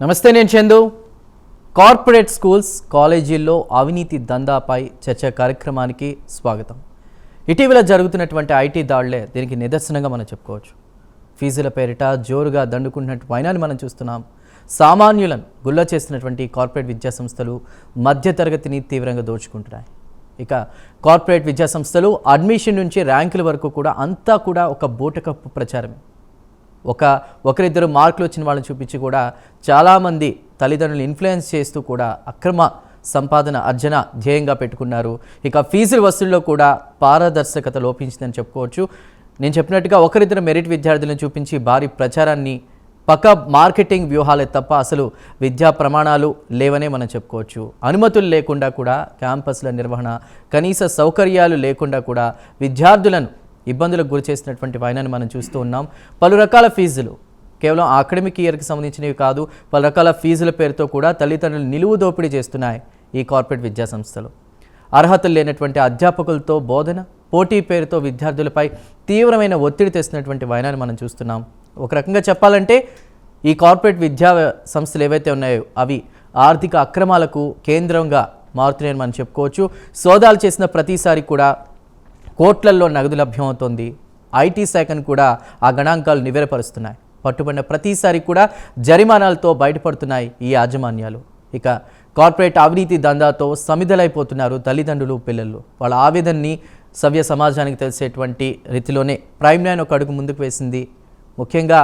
నమస్తే, నేను Chandu. Corporate schools కాలేజీల్లో అవినీతి దందాపై చర్చ కార్యక్రమానికి స్వాగతం. ఇటీవల జరుగుతున్నటువంటి ఐటీ దాడులే దీనికి నిదర్శనంగా మనం చెప్పుకోవచ్చు. ఫీజుల పేరిట జోరుగా దండుకున్నటువంటి వైనాన్ని మనం చూస్తున్నాం. సామాన్యులను గుల్ల చేస్తున్నటువంటి కార్పొరేట్ విద్యాసంస్థలు మధ్యతరగతిని తీవ్రంగా దోచుకుంటున్నాయి. ఇక కార్పొరేట్ విద్యాసంస్థలు అడ్మిషన్ నుంచి ర్యాంకుల వరకు కూడా అంతా కూడా ఒక బూటకప్పు ప్రచారమే. ఒకరిద్దరు మార్కులు వచ్చిన వాళ్ళని చూపించి కూడా చాలామంది తల్లిదండ్రులు ఇన్ఫ్లుయెన్స్ చేస్తూ కూడా అక్రమ సంపాదన అర్జన ధ్యేయంగా పెట్టుకున్నారు. ఇక ఫీజుల వసూల్లో కూడా పారదర్శకత లోపించిందని చెప్పుకోవచ్చు. నేను చెప్పినట్టుగా ఒకరిద్దరు మెరిట్ విద్యార్థులను చూపించి భారీ ప్రచారాన్ని పక్క మార్కెటింగ్ వ్యూహాలే తప్ప అసలు విద్యా ప్రమాణాలు లేవనే మనం చెప్పుకోవచ్చు. అనుమతులు లేకుండా కూడా క్యాంపస్ల నిర్వహణ, కనీస సౌకర్యాలు లేకుండా కూడా విద్యార్థులను ఇబ్బందులకు గురి చేసినటువంటి వైనాన్ని మనం చూస్తూ ఉన్నాం. పలు రకాల ఫీజులు కేవలం అకాడమిక్ ఇయర్కి సంబంధించినవి కాదు, పలు రకాల ఫీజుల పేరుతో కూడా తల్లిదండ్రులు నిలువు దోపిడీ చేస్తున్నాయి ఈ కార్పొరేట్ విద్యాసంస్థలు. అర్హతలు లేనటువంటి అధ్యాపకులతో బోధన, పోటీ పేరుతో విద్యార్థులపై తీవ్రమైన ఒత్తిడి తెస్తున్నటువంటి వైనాన్ని మనం చూస్తున్నాం. ఒక రకంగా చెప్పాలంటే ఈ కార్పొరేట్ విద్యా సంస్థలు ఏవైతే ఉన్నాయో అవి ఆర్థిక అక్రమాలకు కేంద్రంగా మారుతున్నాయని మనం చెప్పుకోవచ్చు. సోదాలు చేసిన ప్రతిసారి కూడా కోట్లల్లో నగదు లభ్యమవుతోంది. ఐటీ శాఖను కూడా ఆ గణాంకాలు నివేరపరుస్తున్నాయి. పట్టుబడిన ప్రతిసారి కూడా జరిమానాలతో బయటపడుతున్నాయి ఈ యాజమాన్యాలు. ఇక కార్పొరేట్ అవినీతి దందాతో సమిధలైపోతున్నారు తల్లిదండ్రులు, పిల్లలు. వాళ్ళ ఆవేదనని సవ్య సమాజానికి తెలిసేటువంటి రీతిలోనే ప్రైమ్ లైన్ ఒక అడుగు ముందుకు వేసింది. ముఖ్యంగా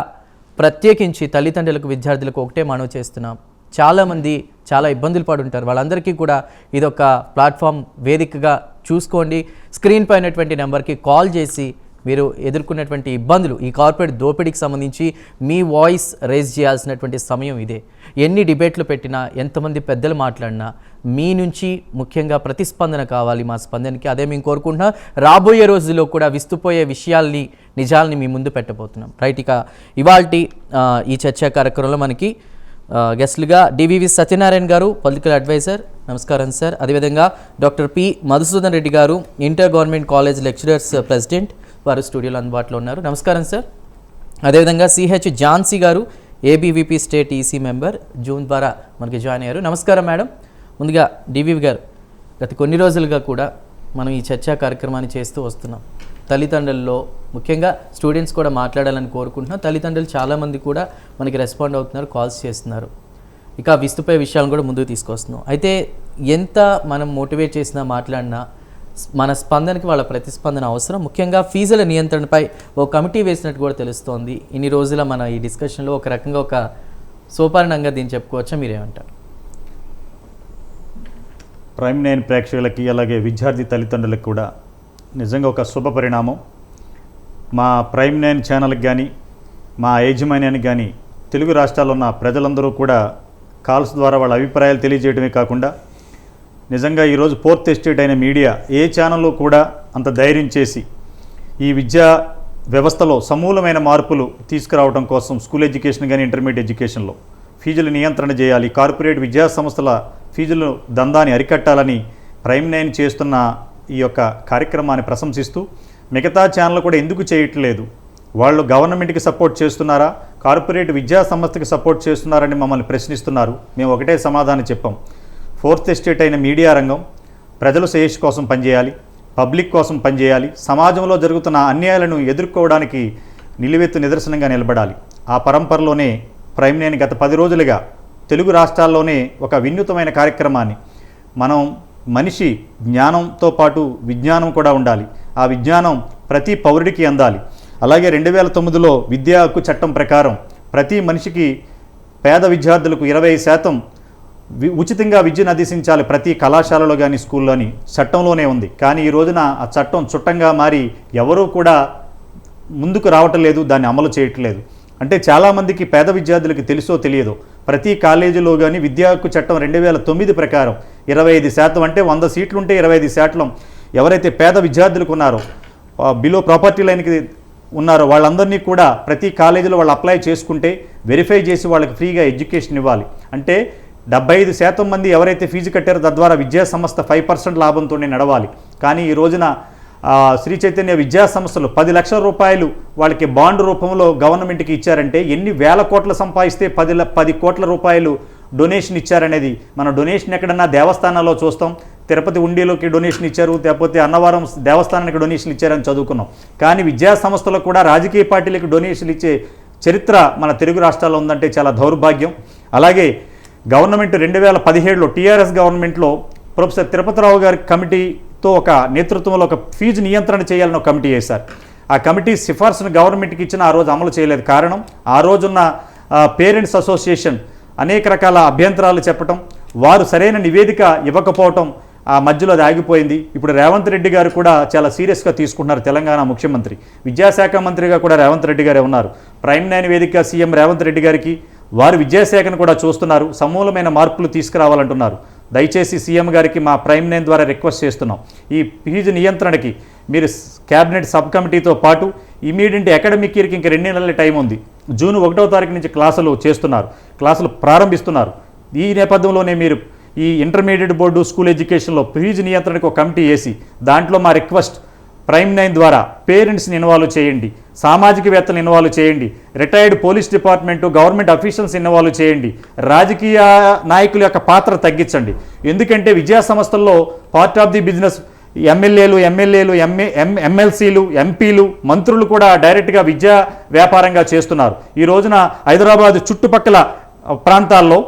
ప్రత్యేకించి తల్లిదండ్రులకు, విద్యార్థులకు ఒకటే మనవి చేస్తున్నాం. చాలామంది చాలా ఇబ్బందులు పడుంటారు. వాళ్ళందరికీ కూడా ఇదొక ప్లాట్ఫామ్, వేదికగా చూసుకోండి. స్క్రీన్ పైనటువంటి నెంబర్కి కాల్ చేసి మీరు ఎదుర్కొన్నటువంటి ఇబ్బందులు, ఈ కార్పొరేట్ దోపిడీకి సంబంధించి మీ వాయిస్ రేజ్ చేయాల్సినటువంటి సమయం ఇదే. ఎన్ని డిబేట్లు పెట్టినా, ఎంతమంది పెద్దలు మాట్లాడినా మీ నుంచి ముఖ్యంగా ప్రతిస్పందన కావాలి మా స్పందనకి. అదే మేము కోరుకుంటున్నాం. రాబోయే రోజుల్లో కూడా విస్తుపోయే విషయాల్ని, నిజాలని మీ ముందు పెట్టబోతున్నాం. రైట్, ఇక ఇవాల్టి ఈ చర్చా కార్యక్రమంలో మనకి గెస్ట్లుగా డివివి సత్యనారాయణ గారు, పొలిటికల్ అడ్వైజర్. నమస్కారం సార్. అదేవిధంగా డాక్టర్ పి మధుసూదన్ రెడ్డి గారు, inter government college lecturers president, వారు స్టూడియోలో అందుబాటులో ఉన్నారు. నమస్కారం సార్. అదేవిధంగా సిహెచ్ ఝాన్సీ గారు, ABVP state EC member, June ద్వారా మనకి జాయిన్ అయ్యారు. నమస్కారం మేడం. ముందుగా డివివి గారు, గత కొన్ని రోజులుగా కూడా మనం ఈ చర్చా కార్యక్రమాన్ని చేస్తూ వస్తున్నాం. తల్లిదండ్రుల్లో ముఖ్యంగా స్టూడెంట్స్ కూడా మాట్లాడాలని కోరుకుంటున్నాం. తల్లిదండ్రులు చాలామంది కూడా మనకి రెస్పాండ్ అవుతున్నారు, కాల్స్ చేస్తున్నారు. ఇక విస్తుపోయే విషయాలను కూడా ముందుకు తీసుకొస్తున్నాం. అయితే ఎంత మనం మోటివేట్ చేసినా, మాట్లాడినా మన స్పందనకి వాళ్ళ ప్రతిస్పందన అవసరం. ముఖ్యంగా ఫీజుల నియంత్రణపై ఓ కమిటీ వేసినట్టు కూడా తెలుస్తోంది. ఇన్ని రోజుల మన ఈ డిస్కషన్లో ఒక రకంగా ఒక సోపారణంగా దీన్ని చెప్పుకోవచ్చా, మీరేమంటారు? ప్రైమ్ నైన్ ప్రేక్షకులకి, అలాగే విద్యార్థి తల్లిదండ్రులకు కూడా నిజంగా ఒక శుభ పరిణామం. మా ప్రైమ్ నైన్ ఛానల్కి కానీ, మా యాజమాన్యానికి కానీ, తెలుగు రాష్ట్రాల్లో ఉన్న ప్రజలందరూ కూడా కాల్స్ ద్వారా వాళ్ళ అభిప్రాయాలు తెలియజేయడమే కాకుండా నిజంగా ఈరోజు ఫోర్త్ ఎస్టేట్ అయిన మీడియా ఏ ఛానల్లో కూడా అంత ధైర్యం చేసి ఈ విద్యా వ్యవస్థలో సమూలమైన మార్పులు తీసుకురావడం కోసం స్కూల్ ఎడ్యుకేషన్ కానీ, ఇంటర్మీడియట్ ఎడ్యుకేషన్లో ఫీజుల నియంత్రణ చేయాలి, కార్పొరేట్ విద్యా సంస్థల ఫీజులు దందాన్ని అరికట్టాలని ప్రైమ్ నైన్ చేస్తున్న ఈ యొక్క కార్యక్రమాన్ని ప్రశంసిస్తూ, మిగతా ఛానల్ కూడా ఎందుకు చేయట్లేదు, వాళ్ళు గవర్నమెంట్కి సపోర్ట్ చేస్తున్నారా, కార్పొరేట్ విద్యా సంస్థకి సపోర్ట్ చేస్తున్నారని మమ్మల్ని ప్రశ్నిస్తున్నారు. మేము ఒకటే సమాధానం చెప్పాం. ఫోర్త్ ఎస్టేట్ అయిన మీడియా రంగం ప్రజల శ్రేయస్సు కోసం పనిచేయాలి, పబ్లిక్ కోసం పనిచేయాలి, సమాజంలో జరుగుతున్న అన్యాయాలను ఎదుర్కోవడానికి నిలువెత్తు నిదర్శనంగా నిలబడాలి. ఆ పరంపరలోనే ప్రైమ్ నైన్ గత 10 రోజులుగా తెలుగు రాష్ట్రాల్లోనే ఒక వినూత్నమైన కార్యక్రమాన్ని, మనం మనిషి జ్ఞానంతో పాటు విజ్ఞానం కూడా ఉండాలి, ఆ విజ్ఞానం ప్రతి పౌరుడికి అందాలి. అలాగే 2009లో విద్యా హక్కు చట్టం ప్రకారం ప్రతి మనిషికి, పేద విద్యార్థులకు 20% ఉచితంగా విద్యను అభ్యసించాలి ప్రతి కళాశాలలో కానీ, స్కూల్లోని చట్టంలోనే ఉంది. కానీ ఈ రోజున ఆ చట్టం చుట్టంగా మారి ఎవరూ కూడా ముందుకు రావటం లేదు, దాన్ని అమలు చేయట్లేదు. అంటే చాలామందికి పేద విద్యార్థులకి తెలుసో తెలియదో ప్రతి కాలేజీలో కానీ విద్యా హక్కు చట్టం 2009 ప్రకారం 25%, అంటే 100 సీట్లుంటే 25% ఎవరైతే పేద విద్యార్థులకు ఉన్నారో, బిలో ప్రాపర్టీ లైన్కి ఉన్నారో వాళ్ళందరినీ కూడా ప్రతి కాలేజీలో వాళ్ళు అప్లై చేసుకుంటే వెరిఫై చేసి వాళ్ళకి ఫ్రీగా ఎడ్యుకేషన్ ఇవ్వాలి. అంటే 75% మంది ఎవరైతే ఫీజు కట్టారో తద్వారా విద్యా సంస్థ 5% లాభంతోనే నడవాలి. కానీ ఈ రోజున శ్రీ చైతన్య విద్యా సంస్థలు 10 లక్షల రూపాయలు వాళ్ళకి బాండ్ రూపంలో గవర్నమెంట్కి ఇచ్చారంటే ఎన్ని వేల కోట్లు సంపాదిస్తే 10 కోట్ల రూపాయలు డొనేషన్ ఇచ్చారనేది మన డొనేషన్ ఎక్కడన్నా దేవస్థానాల్లో చూస్తాం. తిరుపతి ఉండిలోకి డొనేషన్ ఇచ్చారు, లేకపోతే అన్నవరం దేవస్థానానికి డొనేషన్ ఇచ్చారని చదువుకున్నాం. కానీ విద్యా సంస్థలకు కూడా రాజకీయ పార్టీలకు డొనేషన్లు ఇచ్చే చరిత్ర మన తెలుగు రాష్ట్రాల్లో ఉందంటే చాలా దౌర్భాగ్యం. అలాగే గవర్నమెంట్ 2017లో టీఆర్ఎస్ గవర్నమెంట్లో ప్రొఫెసర్ తిరుపతిరావు గారి కమిటీతో ఒక నేతృత్వంలో ఒక ఫీజు నియంత్రణ చేయాలని ఒక కమిటీ వేశారు. ఆ కమిటీ సిఫార్సును గవర్నమెంట్కి ఇచ్చిన ఆ రోజు అమలు చేయలేదు. కారణం ఆ రోజున్న పేరెంట్స్ అసోసియేషన్ అనేక రకాల అభ్యంతరాలు చెప్పటం, వారు సరైన నివేదిక ఇవ్వకపోవటం, ఆ మధ్యలో అది ఆగిపోయింది. ఇప్పుడు రేవంత్ రెడ్డి గారు కూడా చాలా సీరియస్గా తీసుకుంటున్నారు. తెలంగాణ ముఖ్యమంత్రి, విద్యాశాఖ మంత్రిగా కూడా రేవంత్ రెడ్డి గారే ఉన్నారు. ప్రైమ్ 9 వేదిక సీఎం రేవంత్ రెడ్డి గారికి వారు విద్యాశాఖను కూడా చూస్తున్నారు, సమూలమైన మార్పులు తీసుకురావాలంటున్నారు. దయచేసి సీఎం గారికి మా ప్రైమ్ 9 ద్వారా రిక్వెస్ట్ చేస్తున్నాం, ఈ ఫీజు నియంత్రణకి మీరు క్యాబినెట్ సబ్ కమిటీతో పాటు ఇమీడియట్ అకాడమిక్ ఇయర్కి ఇంకా 2 నెలల టైం ఉంది. జూన్ 1వ తారీఖు నుంచి క్లాసులు ప్రారంభిస్తున్నారు. ఈ నేపథ్యంలోనే మీరు ఈ ఇంటర్మీడియట్ బోర్డు స్కూల్ ఎడ్యుకేషన్లో ఫీజు నియంత్రణకు ఒక కమిటీ వేసి దాంట్లో మా రిక్వెస్ట్ ప్రైమ్ 9 ద్వారా పేరెంట్స్ని ఇన్వాల్వ్ చేయండి, సామాజికవేత్తలు ఇన్వాల్వ్ చేయండి, retired police department government officials involve చేయండి, రాజకీయ నాయకుల యొక్క పాత్ర తగ్గించండి. ఎందుకంటే విద్యా సంస్థల్లో పార్ట్ ఆఫ్ ది బిజినెస్ ఎమ్మెల్యేలు, ఎమ్మెల్సీలు, ఎంపీలు, మంత్రులు కూడా డైరెక్ట్గా విద్యా వ్యాపారంగా చేస్తున్నారు. ఈ రోజున హైదరాబాద్ చుట్టుపక్కల ప్రాంతాల్లో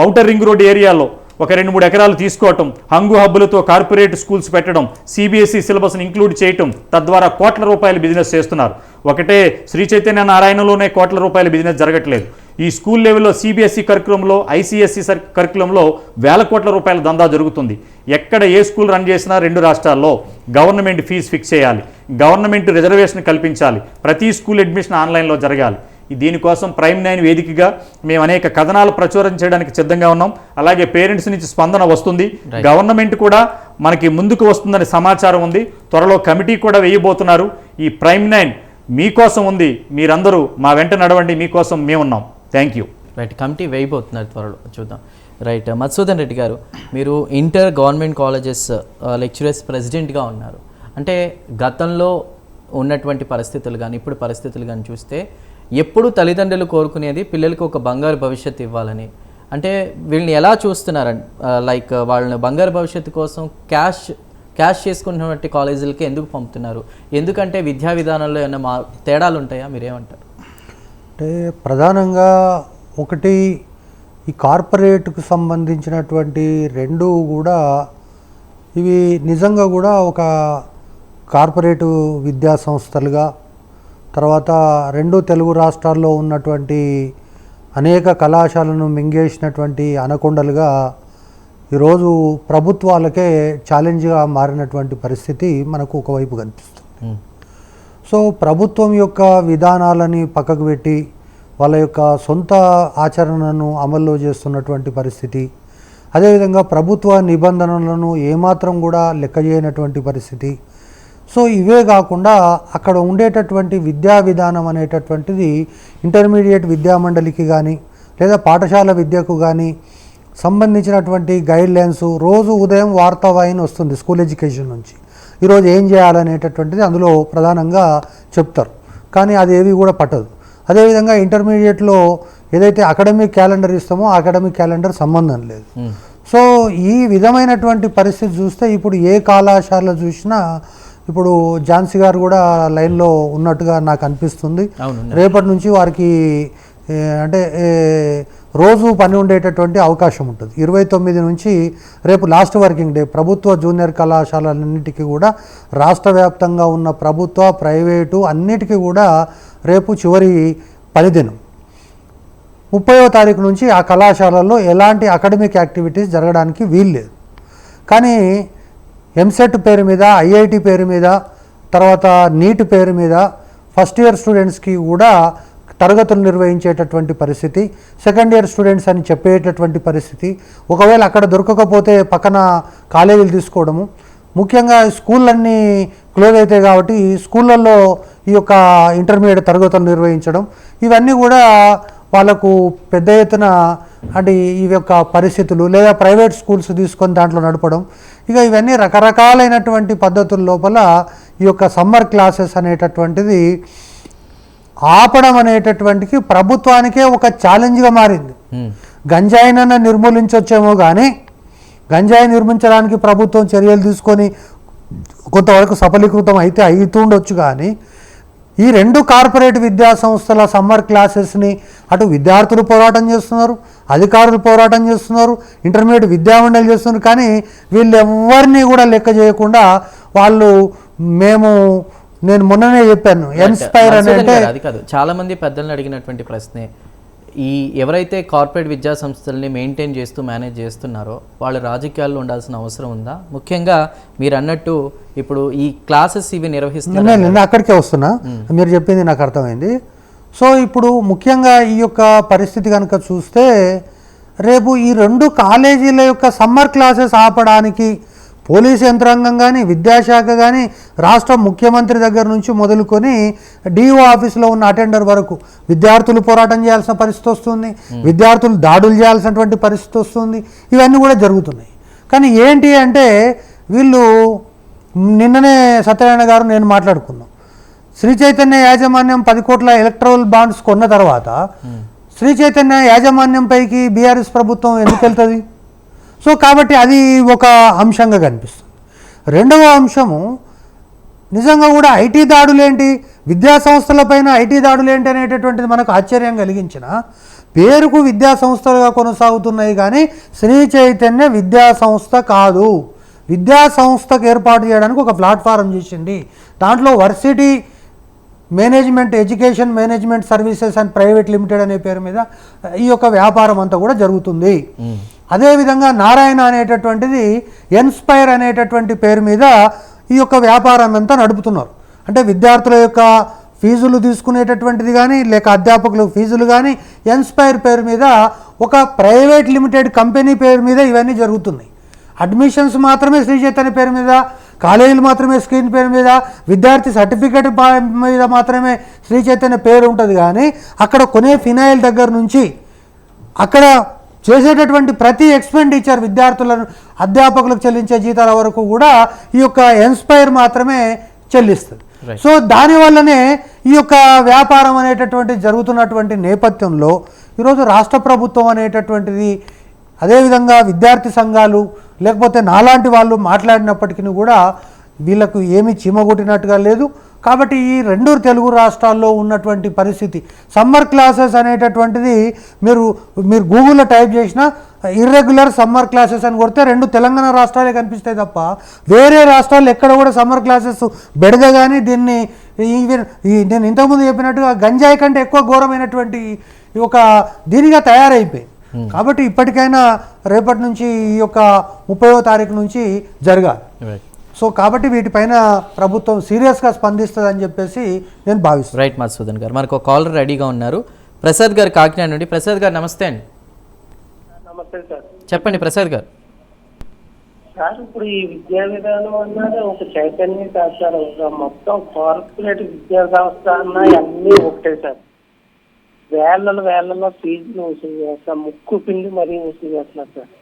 ఔటర్ రింగ్ రోడ్ ఏరియాలో ఒక 2-3 ఎకరాలు తీసుకోవటం, హంగు హబ్బులతో కార్పొరేట్ స్కూల్స్ పెట్టడం, సిబిఎస్ఈ సిలబస్ని ఇంక్లూడ్ చేయటం, తద్వారా కోట్ల రూపాయల బిజినెస్ చేస్తున్నారు. ఒకటే శ్రీ చైతన్య నారాయణలోనే కోట్ల రూపాయల బిజినెస్ జరగట్లేదు. ఈ స్కూల్ లెవెల్లో సిబిఎస్ఈ కరికులంలో, ఐసిఎస్ఈ కరికులంలో వేల కోట్ల రూపాయల దందా జరుగుతుంది. ఎక్కడ ఏ స్కూల్ రన్ చేసినా 2 రాష్ట్రాల్లో గవర్నమెంట్ ఫీజు ఫిక్స్ చేయాలి, గవర్నమెంట్ రిజర్వేషన్ కల్పించాలి, ప్రతి స్కూల్ అడ్మిషన్ ఆన్లైన్లో జరగాలి. దీనికోసం ప్రైమ్ 9 వేదికగా మేము అనేక కథనాలు ప్రచురం చేయడానికి సిద్ధంగా ఉన్నాం. అలాగే పేరెంట్స్ నుంచి స్పందన వస్తుంది, గవర్నమెంట్ కూడా మనకి ముందుకు వస్తుందని సమాచారం ఉంది. త్వరలో కమిటీ కూడా వేయబోతున్నారు. ఈ ప్రైమ్ 9 మీకోసం ఉంది, మీరందరూ మా వెంట నడవండి, మీకోసం మేమున్నాం. Thank you. రైట్, కమిటీ వేయబోతున్నారు త్వరలో, చూద్దాం. రైట్, మధుసూదన్ రెడ్డి గారు, మీరు ఇంటర్ గవర్నమెంట్ కాలేజెస్ లెక్చరర్స్ ప్రెసిడెంట్గా ఉన్నారు. అంటే గతంలో ఉన్నటువంటి పరిస్థితులు కానీ ఇప్పుడు పరిస్థితులు కానీ చూస్తే ఎప్పుడు తల్లిదండ్రులు కోరుకునేది పిల్లలకు ఒక బంగారు భవిష్యత్తు ఇవ్వాలని. అంటే వీళ్ళని ఎలా చూస్తున్నారండి? లైక్ వాళ్ళని బంగారు భవిష్యత్తు కోసం క్యాష్ చేసుకున్నటువంటి కాలేజీలకి ఎందుకు పంపుతున్నారు? ఎందుకంటే విద్యా విధానంలో ఏమైనా తేడాలు ఉంటాయా? మీరేమంటారు? అంటే ప్రధానంగా ఒకటి, ఈ కార్పొరేట్కు సంబంధించినటువంటి 2 కూడా ఇవి నిజంగా కూడా ఒక కార్పొరేటు విద్యా సంస్థలుగా, తర్వాత 2 తెలుగు రాష్ట్రాల్లో ఉన్నటువంటి అనేక కళాశాలను మింగేసినటువంటి అనకొండలుగా ఈరోజు ప్రభుత్వాలకే ఛాలెంజ్గా మారినటువంటి పరిస్థితి మనకు ఒకవైపు కనిపిస్తుంది. సో ప్రభుత్వం యొక్క విధానాలని పక్కకు పెట్టి వాళ్ళ యొక్క సొంత ఆచరణను అమల్లో చేస్తున్నటువంటి పరిస్థితి, అదేవిధంగా ప్రభుత్వ నిబంధనలను ఏమాత్రం కూడా లెక్క చేయనటువంటి పరిస్థితి. సో ఇవే కాకుండా అక్కడ ఉండేటటువంటి విద్యా విధానం అనేటటువంటిది ఇంటర్మీడియట్ విద్యామండలికి కానీ లేదా పాఠశాల విద్యకు కానీ సంబంధించినటువంటి గైడ్లైన్స్ రోజు ఉదయం వార్తావాహిని వస్తుంది స్కూల్ ఎడ్యుకేషన్ నుంచి. ఈరోజు ఏం చేయాలనేటటువంటిది అందులో ప్రధానంగా చెప్తారు, కానీ అది ఏవి కూడా పట్టదు. అదేవిధంగా ఇంటర్మీడియట్లో ఏదైతే అకాడమిక్ క్యాలెండర్ ఇస్తామో ఆ అకాడమిక్ క్యాలెండర్ సంబంధం లేదు. సో ఈ విధమైనటువంటి పరిస్థితి చూస్తే ఇప్పుడు ఏ కళాశాల చూసినా, ఇప్పుడు ఝాన్సీ గారు కూడా లైన్లో ఉన్నట్టుగా నాకు అనిపిస్తుంది. రేపటి నుంచి వారికి అంటే రోజు పని ఉండేటటువంటి అవకాశం ఉంటుంది. 29 నుంచి రేపు లాస్ట్ వర్కింగ్ డే. ప్రభుత్వ జూనియర్ కళాశాలన్నింటికీ కూడా రాష్ట్ర వ్యాప్తంగా ఉన్న ప్రభుత్వ, ప్రైవేటు అన్నిటికీ కూడా రేపు చివరి పనిదినం. 30వ తారీఖు నుంచి ఆ కళాశాలల్లో ఎలాంటి అకాడమిక్ యాక్టివిటీస్ జరగడానికి వీల్లేదు. కానీ ఎంసెట్ పేరు మీద, ఐఐటి పేరు మీద, తర్వాత నీట్ పేరు మీద ఫస్ట్ ఇయర్ స్టూడెంట్స్కి కూడా తరగతులు నిర్వహించేటటువంటి పరిస్థితి, సెకండ్ ఇయర్ స్టూడెంట్స్ అని చెప్పేటటువంటి పరిస్థితి. ఒకవేళ అక్కడ దొరకకపోతే పక్కన కాలేజీలు తీసుకోవడము. ముఖ్యంగా స్కూళ్ళన్నీ క్లోజ్ అవుతాయి కాబట్టి స్కూళ్ళల్లో ఈ యొక్క ఇంటర్మీడియట్ తరగతులు నిర్వహించడం, ఇవన్నీ కూడా వాళ్ళకు పెద్ద ఎత్తున అంటే ఈ యొక్క పరిస్థితులు, లేదా ప్రైవేట్ స్కూల్స్ తీసుకొని దాంట్లో నడపడం, ఇక ఇవన్నీ రకరకాలైనటువంటి పద్ధతుల లోపల ఈ యొక్క సమ్మర్ క్లాసెస్ అనేటటువంటిది ఆపడం అనేటటువంటికి ప్రభుత్వానికే ఒక ఛాలెంజ్గా మారింది. గంజాయినన్నా నిర్మూలించవచ్చేమో కానీ గంజాయి నిర్మించడానికి ప్రభుత్వం చర్యలు తీసుకొని కొంతవరకు సఫలీకృతం అయితే అవుతుండొచ్చు. కానీ ఈ రెండు కార్పొరేట్ విద్యా సంస్థల సమ్మర్ క్లాసెస్ని అటు విద్యార్థులు పోరాటం చేస్తున్నారు, అధికారులు పోరాటం చేస్తున్నారు, ఇంటర్మీడియట్ విద్యామండలి చేస్తున్నారు. కానీ వీళ్ళు ఎవరిని కూడా లెక్క చేయకుండా వాళ్ళు నేను మొన్ననే చెప్పాను ఇన్స్పైర్ అని అంటే అది కాదు. చాలా మంది పెద్దలను అడిగినటువంటి ప్రశ్నే, ఈ ఎవరైతే కార్పొరేట్ విద్యా సంస్థల్ని మెయింటైన్ చేస్తూ మేనేజ్ చేస్తున్నారో వాళ్ళు రాజకీయాల్లో ఉండాల్సిన అవసరం ఉందా? ముఖ్యంగా మీరు అన్నట్టు ఇప్పుడు ఈ క్లాసెస్ ఇవి నిర్వహిస్తున్నారు. నేను అక్కడికే వస్తున్నా, మీరు చెప్పింది నాకు అర్థమైంది. సో ఇప్పుడు ముఖ్యంగా ఈ యొక్క పరిస్థితి కనుక చూస్తే రేపు ఈ రెండు కాలేజీల యొక్క సమ్మర్ క్లాసెస్ ఆపడానికి పోలీసు యంత్రాంగం కానీ విద్యాశాఖ కానీ రాష్ట్ర ముఖ్యమంత్రి దగ్గర నుంచి మొదలుకొని డిఓ ఆఫీసులో ఉన్న అటెండర్ వరకు విద్యార్థులు పోరాటం చేయాల్సిన పరిస్థితి వస్తుంది, విద్యార్థులు దాడులు చేయాల్సినటువంటి పరిస్థితి వస్తుంది. ఇవన్నీ కూడా జరుగుతున్నాయి. కానీ ఏంటి అంటే వీళ్ళు నిన్ననే సత్యనారాయణ గారు నేను మాట్లాడుకున్నాం, శ్రీ చైతన్య యాజమాన్యం 10 కోట్ల ఎలక్ట్రల్ బాండ్స్ కొన్న తర్వాత శ్రీ చైతన్య యాజమాన్యం పైకి బీఆర్ఎస్ ప్రభుత్వం ఎందుకు వెళ్తుంది? సో కాబట్టి అది ఒక అంశంగా కనిపిస్తుంది. రెండవ అంశము నిజంగా కూడా ఐటీ దాడులేంటి, విద్యా సంస్థలపైన ఐటీ దాడులేంటి అనేటటువంటిది మనకు ఆశ్చర్యం కలిగించిన పేరుకు విద్యా సంస్థలుగా కొనసాగుతున్నాయి కానీ శ్రీ చైతన్య విద్యా సంస్థ కాదు. విద్యా సంస్థకు ఏర్పాటు చేయడానికి ఒక ప్లాట్ఫారం చేసింది. దాంట్లో varsity management education management services and private limited అనే పేరు మీద ఈ యొక్క వ్యాపారం అంతా కూడా జరుగుతుంది. అదేవిధంగా నారాయణ అనేటటువంటిది ఇన్స్పైర్ అనేటటువంటి పేరు మీద ఈ యొక్క వ్యాపారాన్ని అంతా నడుపుతున్నారు. అంటే విద్యార్థుల యొక్క ఫీజులు తీసుకునేటటువంటిది కానీ లేక అధ్యాపకుల ఫీజులు కానీ ఇన్స్పైర్ పేరు మీద ఒక ప్రైవేట్ లిమిటెడ్ కంపెనీ పేరు మీద ఇవన్నీ జరుగుతున్నాయి. అడ్మిషన్స్ మాత్రమే శ్రీ చైతన్య పేరు మీద, కాలేజీలు మాత్రమే స్క్రీన్ పేరు మీద, విద్యార్థి సర్టిఫికేట్ మీద మాత్రమే శ్రీ చైతన్య పేరు ఉంటుంది. కానీ అక్కడ కొనే ఫినాయిల్ దగ్గర నుంచి అక్కడ చేసేటటువంటి ప్రతి ఎక్స్పెండిచర్ విద్యార్థులను అధ్యాపకులకు చెల్లించే జీతాల వరకు కూడా ఈ యొక్క ఇన్స్పైర్ మాత్రమే చెల్లిస్తుంది. సో దానివల్లనే ఈ యొక్క వ్యాపారం అనేటటువంటిది జరుగుతున్నటువంటి నేపథ్యంలో ఈరోజు రాష్ట్ర ప్రభుత్వం అనేటటువంటిది అదేవిధంగా విద్యార్థి సంఘాలు లేకపోతే నాలాంటి వాళ్ళు మాట్లాడినప్పటికీ కూడా వీళ్ళకు ఏమీ చీమగొట్టినట్టుగా లేదు. కాబట్టి ఈ రెండు తెలుగు రాష్ట్రాల్లో ఉన్నటువంటి పరిస్థితి సమ్మర్ క్లాసెస్ అనేటటువంటిది మీరు గూగుల్లో టైప్ చేసినా ఇర్రెగ్యులర్ సమ్మర్ క్లాసెస్ అని కొడితే 2 తెలంగాణ రాష్ట్రాలే కనిపిస్తాయి తప్ప వేరే రాష్ట్రాలు ఎక్కడ కూడా సమ్మర్ క్లాసెస్ బెడద కానీ దీన్ని నేను ఇంతకుముందు చెప్పినట్టుగా గంజాయి కంటే ఎక్కువ ఘోరమైనటువంటి ఒక దీనిగా తయారైపోయింది. కాబట్టి ఇప్పటికైనా రేపటి నుంచి ఈ యొక్క 30వ తారీఖు నుంచి జరగాలి. సో కాబట్టి వీటిపైన ప్రభుత్వం సీరియస్గా స్పందిస్తుందని చెప్పేసి నేను భావిస్తున్నాను. రైట్ మధుసూదన్ గారు, మనకు ఒక కాలర్ రెడీగా ఉన్నారు. ప్రసాద్ గారు కాకినాడ నుండి. ప్రసాద్ గారు నమస్తే అండి. నమస్తే సార్. చెప్పండి ప్రసాద్ గారు. సార్ ఇప్పుడు ఈ విద్యా విధానం అన్నది ఒక చైతన్యం కాదు సార్, ఒక మొత్తం కార్పొరేట్ విద్యా సంస్థ అన్న అన్నీ ఒకటే సార్. వేళ్లలో ఫీజులు వసూలు చేస్తారు, ముక్కు పిండి మరీ వసూలు చేస్తున్నారు సార్.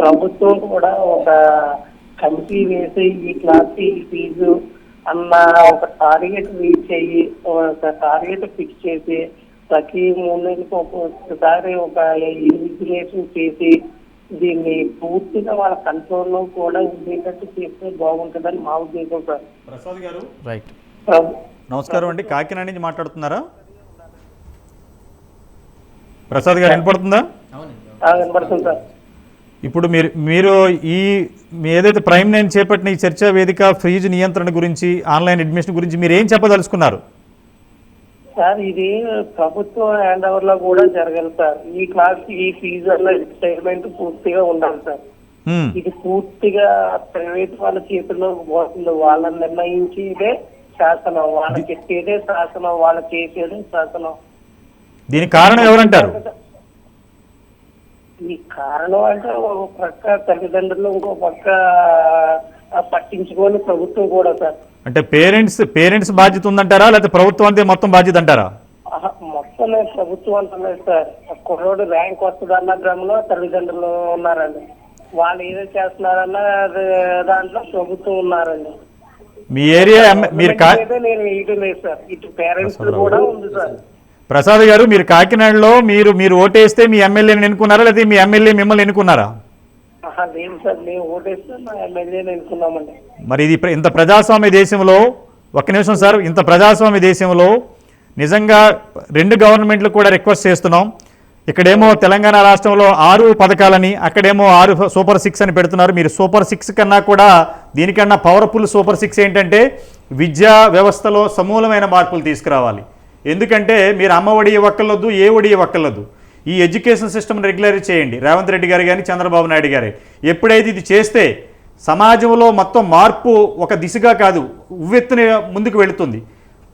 ప్రభుత్వం కూడా ఒక కమిటీ వేసి ఈ క్లాస్ ఈ ఫీజు అన్న ఒక టార్గెట్ రీచ్ అయ్యి ఒక టార్గెట్ ఫిక్స్ చేసి ప్రతి 3 నెలలకు ఒకసారి ఒక ఇన్విజిలేషన్ చేసి దీన్ని పూర్తిగా వాళ్ళ కంట్రోల్లో కూడా ఉండేటట్టు చేస్తే బాగుంటుందని మా ఉద్దేశం సార్. ప్రసాద్ గారు రైట్, నమస్కారం అండి. కాకినాడ నుంచి మాట్లాడుతున్నారా? ప్రసాద్ గారు వినపడుతుందా? వినపడుతుంది సార్. ఇప్పుడు మీరు మీ ఏదైతే ప్రైమ్ 9 చేపట్టిన ఈ చర్చా వేదిక ఫీజు నియంత్రణ గురించి ఆన్లైన్ అడ్మిషన్ గురించి మీరు ఏం చెప్పదలుచుకున్నారు? సార్ ఇది ప్రభుత్వం హ్యాండ్ ఓవర్ లో కూడా జరగాలి సార్. ఈ క్లాస్ ఈ ఫీజు అన్న రిటైర్మెంట్ పూర్తిగా ఉండాలి సార్. ఇది పూర్తిగా ప్రైవేట్ వాళ్ళ చేతుల్లో పోతుంది. వాళ్ళని నిర్ణయించేదే శాసనం, వాళ్ళకి చెప్పేదే శాసనం, వాళ్ళు చేసేదే శాసనం. దీనికి కారణం ఎవరంటారు? ఈ కారణం అంటే ఒక పక్క తల్లిదండ్రులు, ఇంకో పక్క పట్టించుకొని ప్రభుత్వం కూడా సార్. అంటే పేరెంట్స్ బాధ్యత ఉందంటారా, లేకపోతే ప్రభుత్వం అంతే మొత్తం బాధ్యత అంటారా? మొత్తం ప్రభుత్వం అంటున్నారు సార్. కుర్రోడు ర్యాంక్ వస్తుంది అన్న క్రమంలో తల్లిదండ్రులు ఉన్నారండి. వాళ్ళు ఏదో చేస్తున్నారన్న దాంట్లో ప్రభుత్వం ఉన్నారండి. మీ ఏరియా మీరు అయితే నేను వేయడం లేదు సార్, ఇటు పేరెంట్స్ కూడా ఉంది సార్. ప్రసాద్ గారు, మీరు కాకినాడలో మీరు ఓటేస్తే మీ ఎమ్మెల్యేని ఎన్నుకున్నారా, లేదా మీ ఎమ్మెల్యే మిమ్మల్ని ఎన్నుకున్నారా? లేదు సార్, మేము ఓటేస్తే మా ఎమ్మెల్యేని ఎన్నుకున్నామండి. మరి ఇది ఇంత ప్రజాస్వామ్య దేశంలో, ఒక్క నిమిషం సార్, ఇంత ప్రజాస్వామ్య దేశంలో నిజంగా 2 గవర్నమెంట్లు కూడా రిక్వెస్ట్ చేస్తున్నాం. ఇక్కడేమో తెలంగాణ రాష్ట్రంలో 6 పథకాలని, అక్కడేమో 6 సూపర్ 6 అని పెడుతున్నారు. మీరు సూపర్ 6 కన్నా కూడా దీనికన్నా పవర్ఫుల్ సూపర్ 6 ఏంటంటే విద్యా వ్యవస్థలో సమూలమైన మార్పులు తీసుకురావాలి. ఎందుకంటే మీరు అమ్మఒడి ఇవ్వక్కర్లొద్దు, ఏ ఒడి ఇవ్వక్కర్లొద్దు. ఈ ఎడ్యుకేషన్ సిస్టమ్ని రెగ్యులరైజ్ చేయండి. రేవంత్ రెడ్డి గారు కానీ చంద్రబాబు నాయుడు గారే ఎప్పుడైతే ఇది చేస్తే సమాజంలో మొత్తం మార్పు ఒక దిశగా కాదు, ఉవ్వెత్తున ముందుకు వెళుతుంది.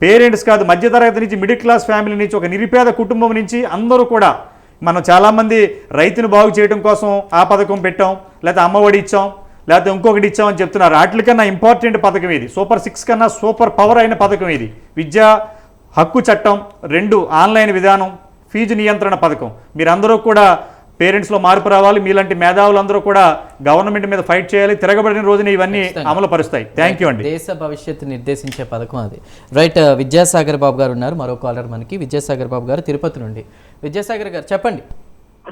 పేరెంట్స్ కాదు, మధ్యతరగతి నుంచి, మిడిల్ క్లాస్ ఫ్యామిలీ నుంచి, ఒక నిరుపేద కుటుంబం నుంచి అందరూ కూడా, మనం చాలామంది రైతును బాగు చేయడం కోసం ఆ పథకం పెట్టాం, లేకపోతే అమ్మఒడి ఇచ్చాం, లేకపోతే ఇంకొకటి ఇచ్చామని చెప్తున్నారు. వాటికన్నా ఇంపార్టెంట్ పథకం ఇది. సూపర్ 6 కన్నా సూపర్ పవర్ అయిన పథకం ఇది. విద్యా హక్కు చట్టం 2, ఆన్లైన్ విధానం, ఫీజు నియంత్రణ పథకం. మీరందరూ కూడా పేరెంట్స్లో మార్పు రావాలి. మీలాంటి మేధావులందరూ కూడా గవర్నమెంట్ మీద ఫైట్ చేయాలి. తిరగబడిన రోజున ఇవన్నీ అమలు పరుస్తాయి. థ్యాంక్ యూ అండి. దేశ భవిష్యత్తు నిర్దేశించే పథకం అది. రైట్, విద్యాసాగర్ బాబు గారు ఉన్నారు, మరో కాలర్ మనకి. విద్యాసాగర్ బాబు గారు తిరుపతి నుండి. విద్యాసాగర్ గారు చెప్పండి.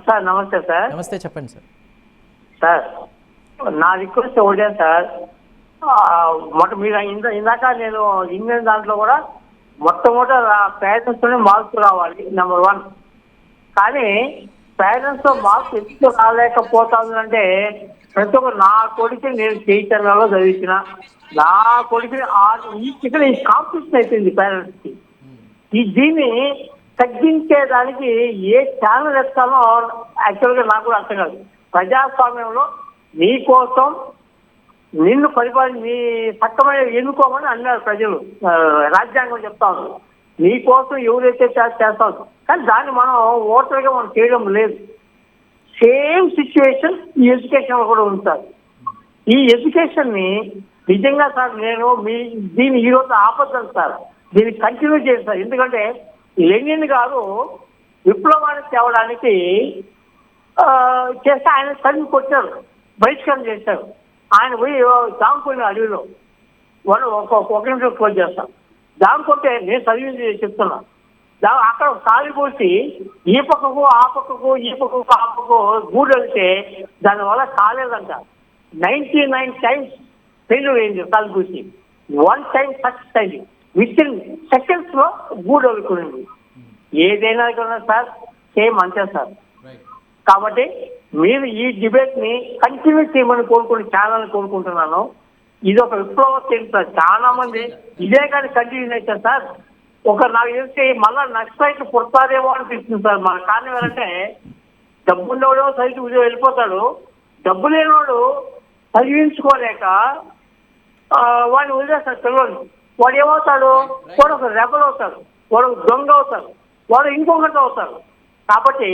సార్ నమస్తే సార్. నమస్తే, చెప్పండి సార్. సార్ నా రిక్వెస్ట్ ఒకటే సార్, మీరు ఇందాక నేను ఇండియన్ దాంట్లో కూడా మొట్టమొదటి పేరెంట్స్తోనే మార్పు రావాలి, నెంబర్ 1. కానీ పేరెంట్స్తో మార్పు ఎందుకు రాలేకపోతుందంటే, ప్రతి ఒక్క నా కొడుకుని నేను చైతన్యంలో చదివించిన, నా కొడుకుని ఇక్కడ ఈ కాంపిటీషన్ అయిపోయింది పేరెంట్స్కి. దీన్ని తగ్గించేదానికి ఏ ఛానల్ ఎత్తానో యాక్చువల్గా నాకు కూడా అర్థం కాదు. ప్రజాస్వామ్యంలో నీ కోసం నిన్ను నీ చట్టమైన ఎన్నుకోమని అన్నారు ప్రజలు, రాజ్యాంగం చెప్తాను. నీ కోసం ఎవరైతే చేస్తావు, కానీ దాన్ని మనం ఓటర్గా మనం చేయడం లేదు. సేమ్ సిచ్యువేషన్ ఈ ఎడ్యుకేషన్లో కూడా ఉంది సార్. ఈ ఎడ్యుకేషన్ని నిజంగా సార్ నేను దీన్ని ఈరోజు ఆపద్దాను సార్, దీన్ని కంటిన్యూ చేయండి సార్. ఎందుకంటే లెనిన్ గారు విప్లవాన్ని తేవడానికి చేస్తే ఆయన తల్లి కొట్టారు, బహిష్కరణ చేశారు. ఆయన పోయి దాంకుని అడవిలో ఒక నిమిషం క్లోజ్ చేస్తాం. దానికొట్టే నేను చదివింది చెప్తున్నా. అక్కడ కాలి పోసి ఈ పక్కకు ఆ పక్కకు, ఈ పక్కకు ఆ పక్కకు గూడు వెళ్తే దానివల్ల కాలేదంట. 99 టైమ్స్ ఫెయిల్యూర్ అయింది కాలు పూసి, 1 టైం సక్సెస్ అయింది. వితిన్ సెకండ్స్ లో గూడు వెళ్తుంది. ఏదైనా కూడా సార్ సేమ్ అంతే సార్. కాబట్టి మీరు ఈ డిబేట్ ని కంటిన్యూ చేయమని ఛానల్ కోరుకుంటున్నాను. ఇది ఒక విప్లవం సార్. చాలా మంది ఇదే కానీ కంటిన్యూ అయితే సార్, నాకు తెలిసి మళ్ళా నక్సలైట్లు పుడతారేమో అనిపిస్తుంది సార్. మన కారణం ఏంటంటే డబ్బున్నవాడు సైజు వెళ్ళిపోతాడు, డబ్బు లేనివాడు చదివించుకోలేక వాడిని వదిలేస్తాడు పిల్లల్ని. వాడు ఏమవుతాడు? వాడు ఒక రెబల్ అవుతాడు, వాడు ఒక దొంగ అవుతాడు, వాడు ఇంకొకటి అవుతాడు. కాబట్టి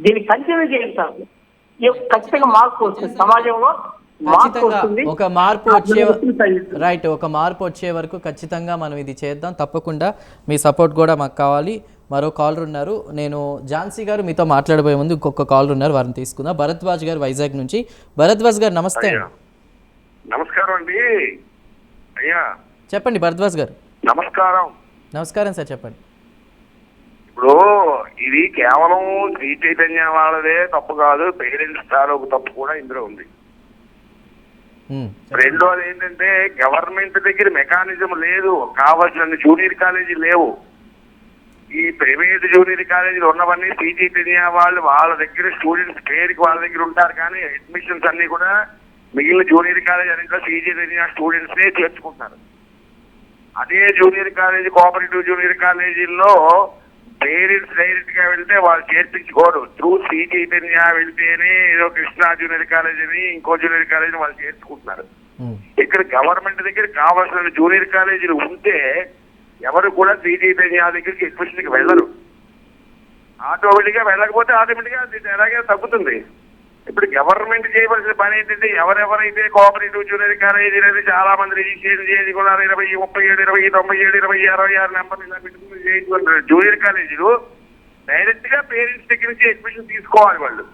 దీన్ని కంటిన్యూ చేయండి సార్. ఖచ్చితంగా మార్పు వస్తుంది సమాజంలో. ఒక మార్పు వచ్చే రైట్, ఒక మార్పు వచ్చే వరకు ఖచ్చితంగా మనం ఇది చేద్దాం. తప్పకుండా మీ సపోర్ట్ కూడా మాకు కావాలి. మరో కాలర్ ఉన్నారు. నేను ఝాన్సీ గారు మీతో మాట్లాడబోయే ముందు ఇంకొక కాలర్ ఉన్నారు, వారిని తీసుకుందాం. భరద్వాజ్ గారు వైజాగ్ నుంచి. భరద్వాజ్ గారు నమస్తే. నమస్కారం అండి. అయ్యా చెప్పండి భరద్వాజ్ గారు. నమస్కారం. నమస్కారం సార్, చెప్పండి. ఇప్పుడు ఇది కేవలం శ్రీ చైతన్య వాళ్ళదే తప్పు కాదు, పేరెంట్స్ తాలూకు తప్పు కూడా ఇందులో ఉంది. రెండోది ఏంటంటే గవర్నమెంట్ దగ్గర మెకానిజం లేదు, కావాల్సిన జూనియర్ కాలేజీ లేవు. ఈ ప్రైవేట్ జూనియర్ కాలేజీలు ఉన్నవన్నీ శ్రీ చైతన్య వాళ్ళ దగ్గర స్టూడెంట్స్ పేరుకి వాళ్ళ దగ్గర ఉంటారు, కానీ అడ్మిషన్స్ అన్ని కూడా మిగిలిన జూనియర్ కాలేజీ అన్నింటిలో శ్రీ చైతన్య స్టూడెంట్స్ నే చేర్చుకుంటారు. అదే జూనియర్ కాలేజీ, కోఆపరేటివ్ జూనియర్ కాలేజీల్లో పేరెంట్స్ డైరెక్ట్ గా వెళ్తే వాళ్ళు చేర్పించుకోరు. త్రూ శ్రీ చైతన్య వెళ్తేనే ఏదో కృష్ణా జూనియర్ కాలేజ్ అని ఇంకో జూనియర్ కాలేజీని వాళ్ళు చేర్చుకుంటున్నారు. ఇక్కడ గవర్నమెంట్ దగ్గర కావాల్సిన జూనియర్ కాలేజీలు ఉంటే ఎవరు కూడా శ్రీ చైతన్య దగ్గరికి అడ్మిషన్కి వెళ్ళరు. ఆటోమేటిక్ గా వెళ్ళకపోతే ఆటోమేటిక్ గా ఎలాగే తగ్గుతుంది. ఇప్పుడు గవర్నమెంట్ చేయవలసిన పని ఏంటంటే ఎవరెవరైతే కోఆపరేటివ్ జూనియర్ కాలేజీలు అయితే చాలా మంది రిజిస్ట్రేషన్ చేసుకున్నారు, 20, 37, 20, 97, 20, 66 నెంబర్ ఇలా పెట్టుకుని జూనియర్ కాలేజీలు డైరెక్ట్ గా పేరెంట్స్ దగ్గర నుంచి అడ్మిషన్ తీసుకోవాలి. వాళ్ళు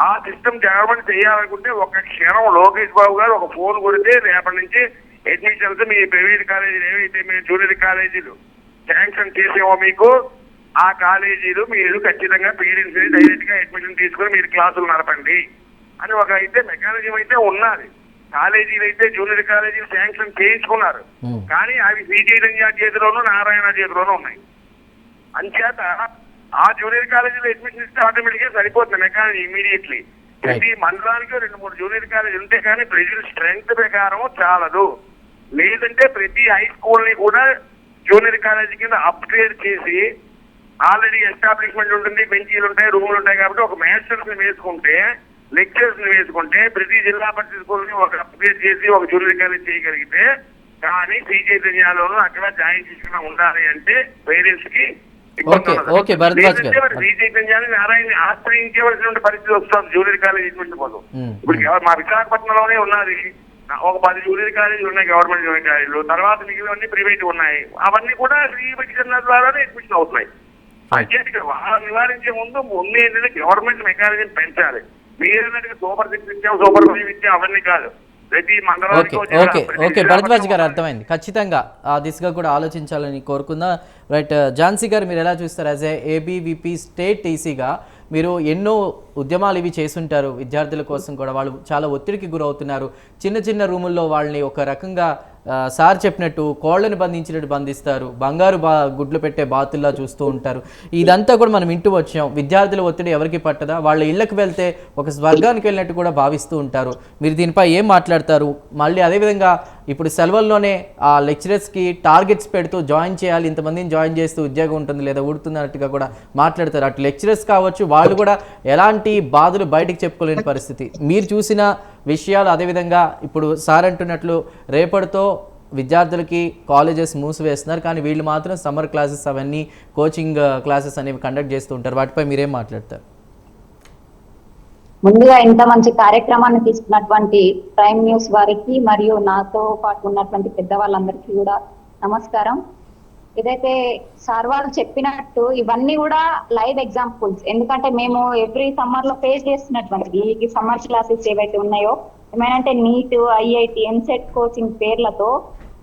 ఆ సిస్టమ్ గవర్నమెంట్ చేయాలనుకుంటే ఒక క్షణం లోకేష్ బాబు గారు ఒక ఫోన్ కొడితే రేపటి నుంచి అడ్మిషన్స్ మీ ప్రైవేట్ కాలేజీలు ఏవైతే మీ జూనియర్ కాలేజీలు శాంక్షన్ చేసేవో మీకు ఆ కాలేజీలు మీరు ఖచ్చితంగా పేరెంట్స్ డైరెక్ట్ గా అడ్మిషన్ తీసుకుని మీరు క్లాసులు నడపండి అని ఒక అయితే మెకానిజం అయితే ఉన్నది. కాలేజీలు అయితే జూనియర్ కాలేజీలు శాంక్షన్ చేయించుకున్నారు, కానీ అవి శ్రీ చైతన్య చేతిలోనూ నారాయణ చేతిలోనూ ఉన్నాయి. అంచేత ఆ జూనియర్ కాలేజీలో అడ్మిషన్ ఇస్తే ఆటోమేటిక్ గా సరిపోతుంది మెకానిజం ఇమీడియట్లీ. ప్రతి మండలానికి 2-3 జూనియర్ కాలేజీలు ఉంటే కానీ ప్రజల స్ట్రెంగ్త్ ప్రకారం చాలదు. లేదంటే ప్రతి హై స్కూల్ ని కూడా జూనియర్ కాలేజీ కింద అప్గ్రేడ్ చేసి ఆల్రెడీ ఎస్టాబ్లిష్మెంట్ ఉంటుంది, బెంచీలు ఉంటాయి, రూములు ఉంటాయి కాబట్టి ఒక మాస్టర్స్ ని వేసుకుంటే లెక్చర్స్ ని వేసుకుంటే ప్రతి జిల్లా పరిషత్ స్కూల్ ని ఒక అప్గ్రేడ్ చేసి ఒక జూనియర్ కాలేజ్ చేయగలిగితే, కానీ శ్రీ చైతన్యాలోనూ అక్కడ జాయిన్ చేసుకున్నా ఉండాలి అంటే పేరెంట్స్ కి ఓకే భరద్వాజ్ గారు, శ్రీ చైతన్యాన్ని నారాయణ ఆశ్రయించవలసిన పరిస్థితి వస్తుంది జూనియర్ కాలేజ్ అడ్మిషన్ కోసం. ఇప్పుడు మా విశాఖపట్నంలోనే ఉన్నది ఒక 10 జూనియర్ కాలేజీలు ఉన్నాయి, గవర్నమెంట్ జూనియర్ కాలేజీలు. తర్వాత మిగిలినవన్నీ ప్రైవేట్ ఉన్నాయి, అవన్నీ కూడా శ్రీ చైతన్య ద్వారానే అడ్మిషన్ అవుతున్నాయి. అంటే వాళ్ళ నివారించే ముందు ఏంటంటే గవర్నమెంట్ మెకానిజం పెంచాలి. మీరేంటంటే సూపర్ 6 ఇచ్చాం, సూపర్ 5 ఇచ్చాం, అవన్నీ కాదు. ప్రతి మండలానికి ఓకే భరద్వాజ్ గారు, అర్థమైంది. ఖచ్చితంగా ఆ దిశగా కూడా ఆలోచించాలని కోరుకుందా. రైట్, ఝాన్సీ గారు మీరు ఎలా చూస్తారు? యాజ్ ఏబీవీపీ స్టేట్ టీసీగా మీరు ఎన్నో ఉద్యమాలు ఇవి చేస్తుంటారు, విద్యార్థుల కోసం కూడా వాళ్ళు చాలా ఒత్తిడికి గురవుతున్నారు. చిన్న చిన్న రూముల్లో వాళ్ళని ఒక రకంగా సార్ చెప్పినట్టు కోళ్లను బంధించినట్టు బంధిస్తారు, బంగారు గుడ్లు పెట్టే బాతుల్లా చూస్తూ ఉంటారు. ఇదంతా కూడా మనం వింటూ వచ్చాం. విద్యార్థుల ఒత్తిడి ఎవరికి పట్టదా? వాళ్ళ ఇళ్ళకి వెళ్తే ఒక స్వర్గానికి వెళ్ళినట్టు కూడా భావిస్తూ ఉంటారు. మీరు దీనిపై ఏం మాట్లాడతారు? మళ్ళీ అదేవిధంగా ఇప్పుడు సెలవుల్లోనే ఆ లెక్చరర్స్కి టార్గెట్స్ పెడుతూ జాయిన్ చేయాలి, ఇంతమందిని జాయిన్ చేస్తూ ఉద్యోగం ఉంటుంది లేదా ఊడుతుంది అన్నట్టుగా కూడా మాట్లాడతారు. అటు లెక్చరర్స్ కావచ్చు, వాళ్ళు కూడా ఎలాంటి బాధలు బయటకు చెప్పుకోలేని పరిస్థితి. మీరు చూసిన విషయాలు, అదేవిధంగా ఇప్పుడు సార్ అంటున్నట్లు రేపటితో విద్యార్థులకి కాలేజెస్ మూసివేస్తున్నారు, కానీ వీళ్ళు మాత్రం సమ్మర్ క్లాసెస్ అవన్నీ కోచింగ్ క్లాసెస్ అనేవి కండక్ట్ చేస్తూ ఉంటారు. వాటిపై మీరేం మాట్లాడతారు? ముందుగా ఇంత మంచి కార్యక్రమాన్ని తీసుకున్నటువంటి ప్రైమ్ న్యూస్ వారికి మరియు నాతో పాటు ఉన్నటువంటి పెద్దవాళ్ళందరికీ కూడా నమస్కారం. ఏదైతే సార్ వాళ్ళు చెప్పినట్టు ఇవన్నీ కూడా లైవ్ ఎగ్జాంపుల్స్. ఎందుకంటే మేము ఎవ్రీ సమ్మర్ లో ఫేస్ చేస్తున్నటువంటి ఈ సమ్మర్ క్లాసెస్ ఏవైతే ఉన్నాయో, ఏమైనా నీట్, ఐఐటి, ఎంసెట్ కోచింగ్ పేర్లతో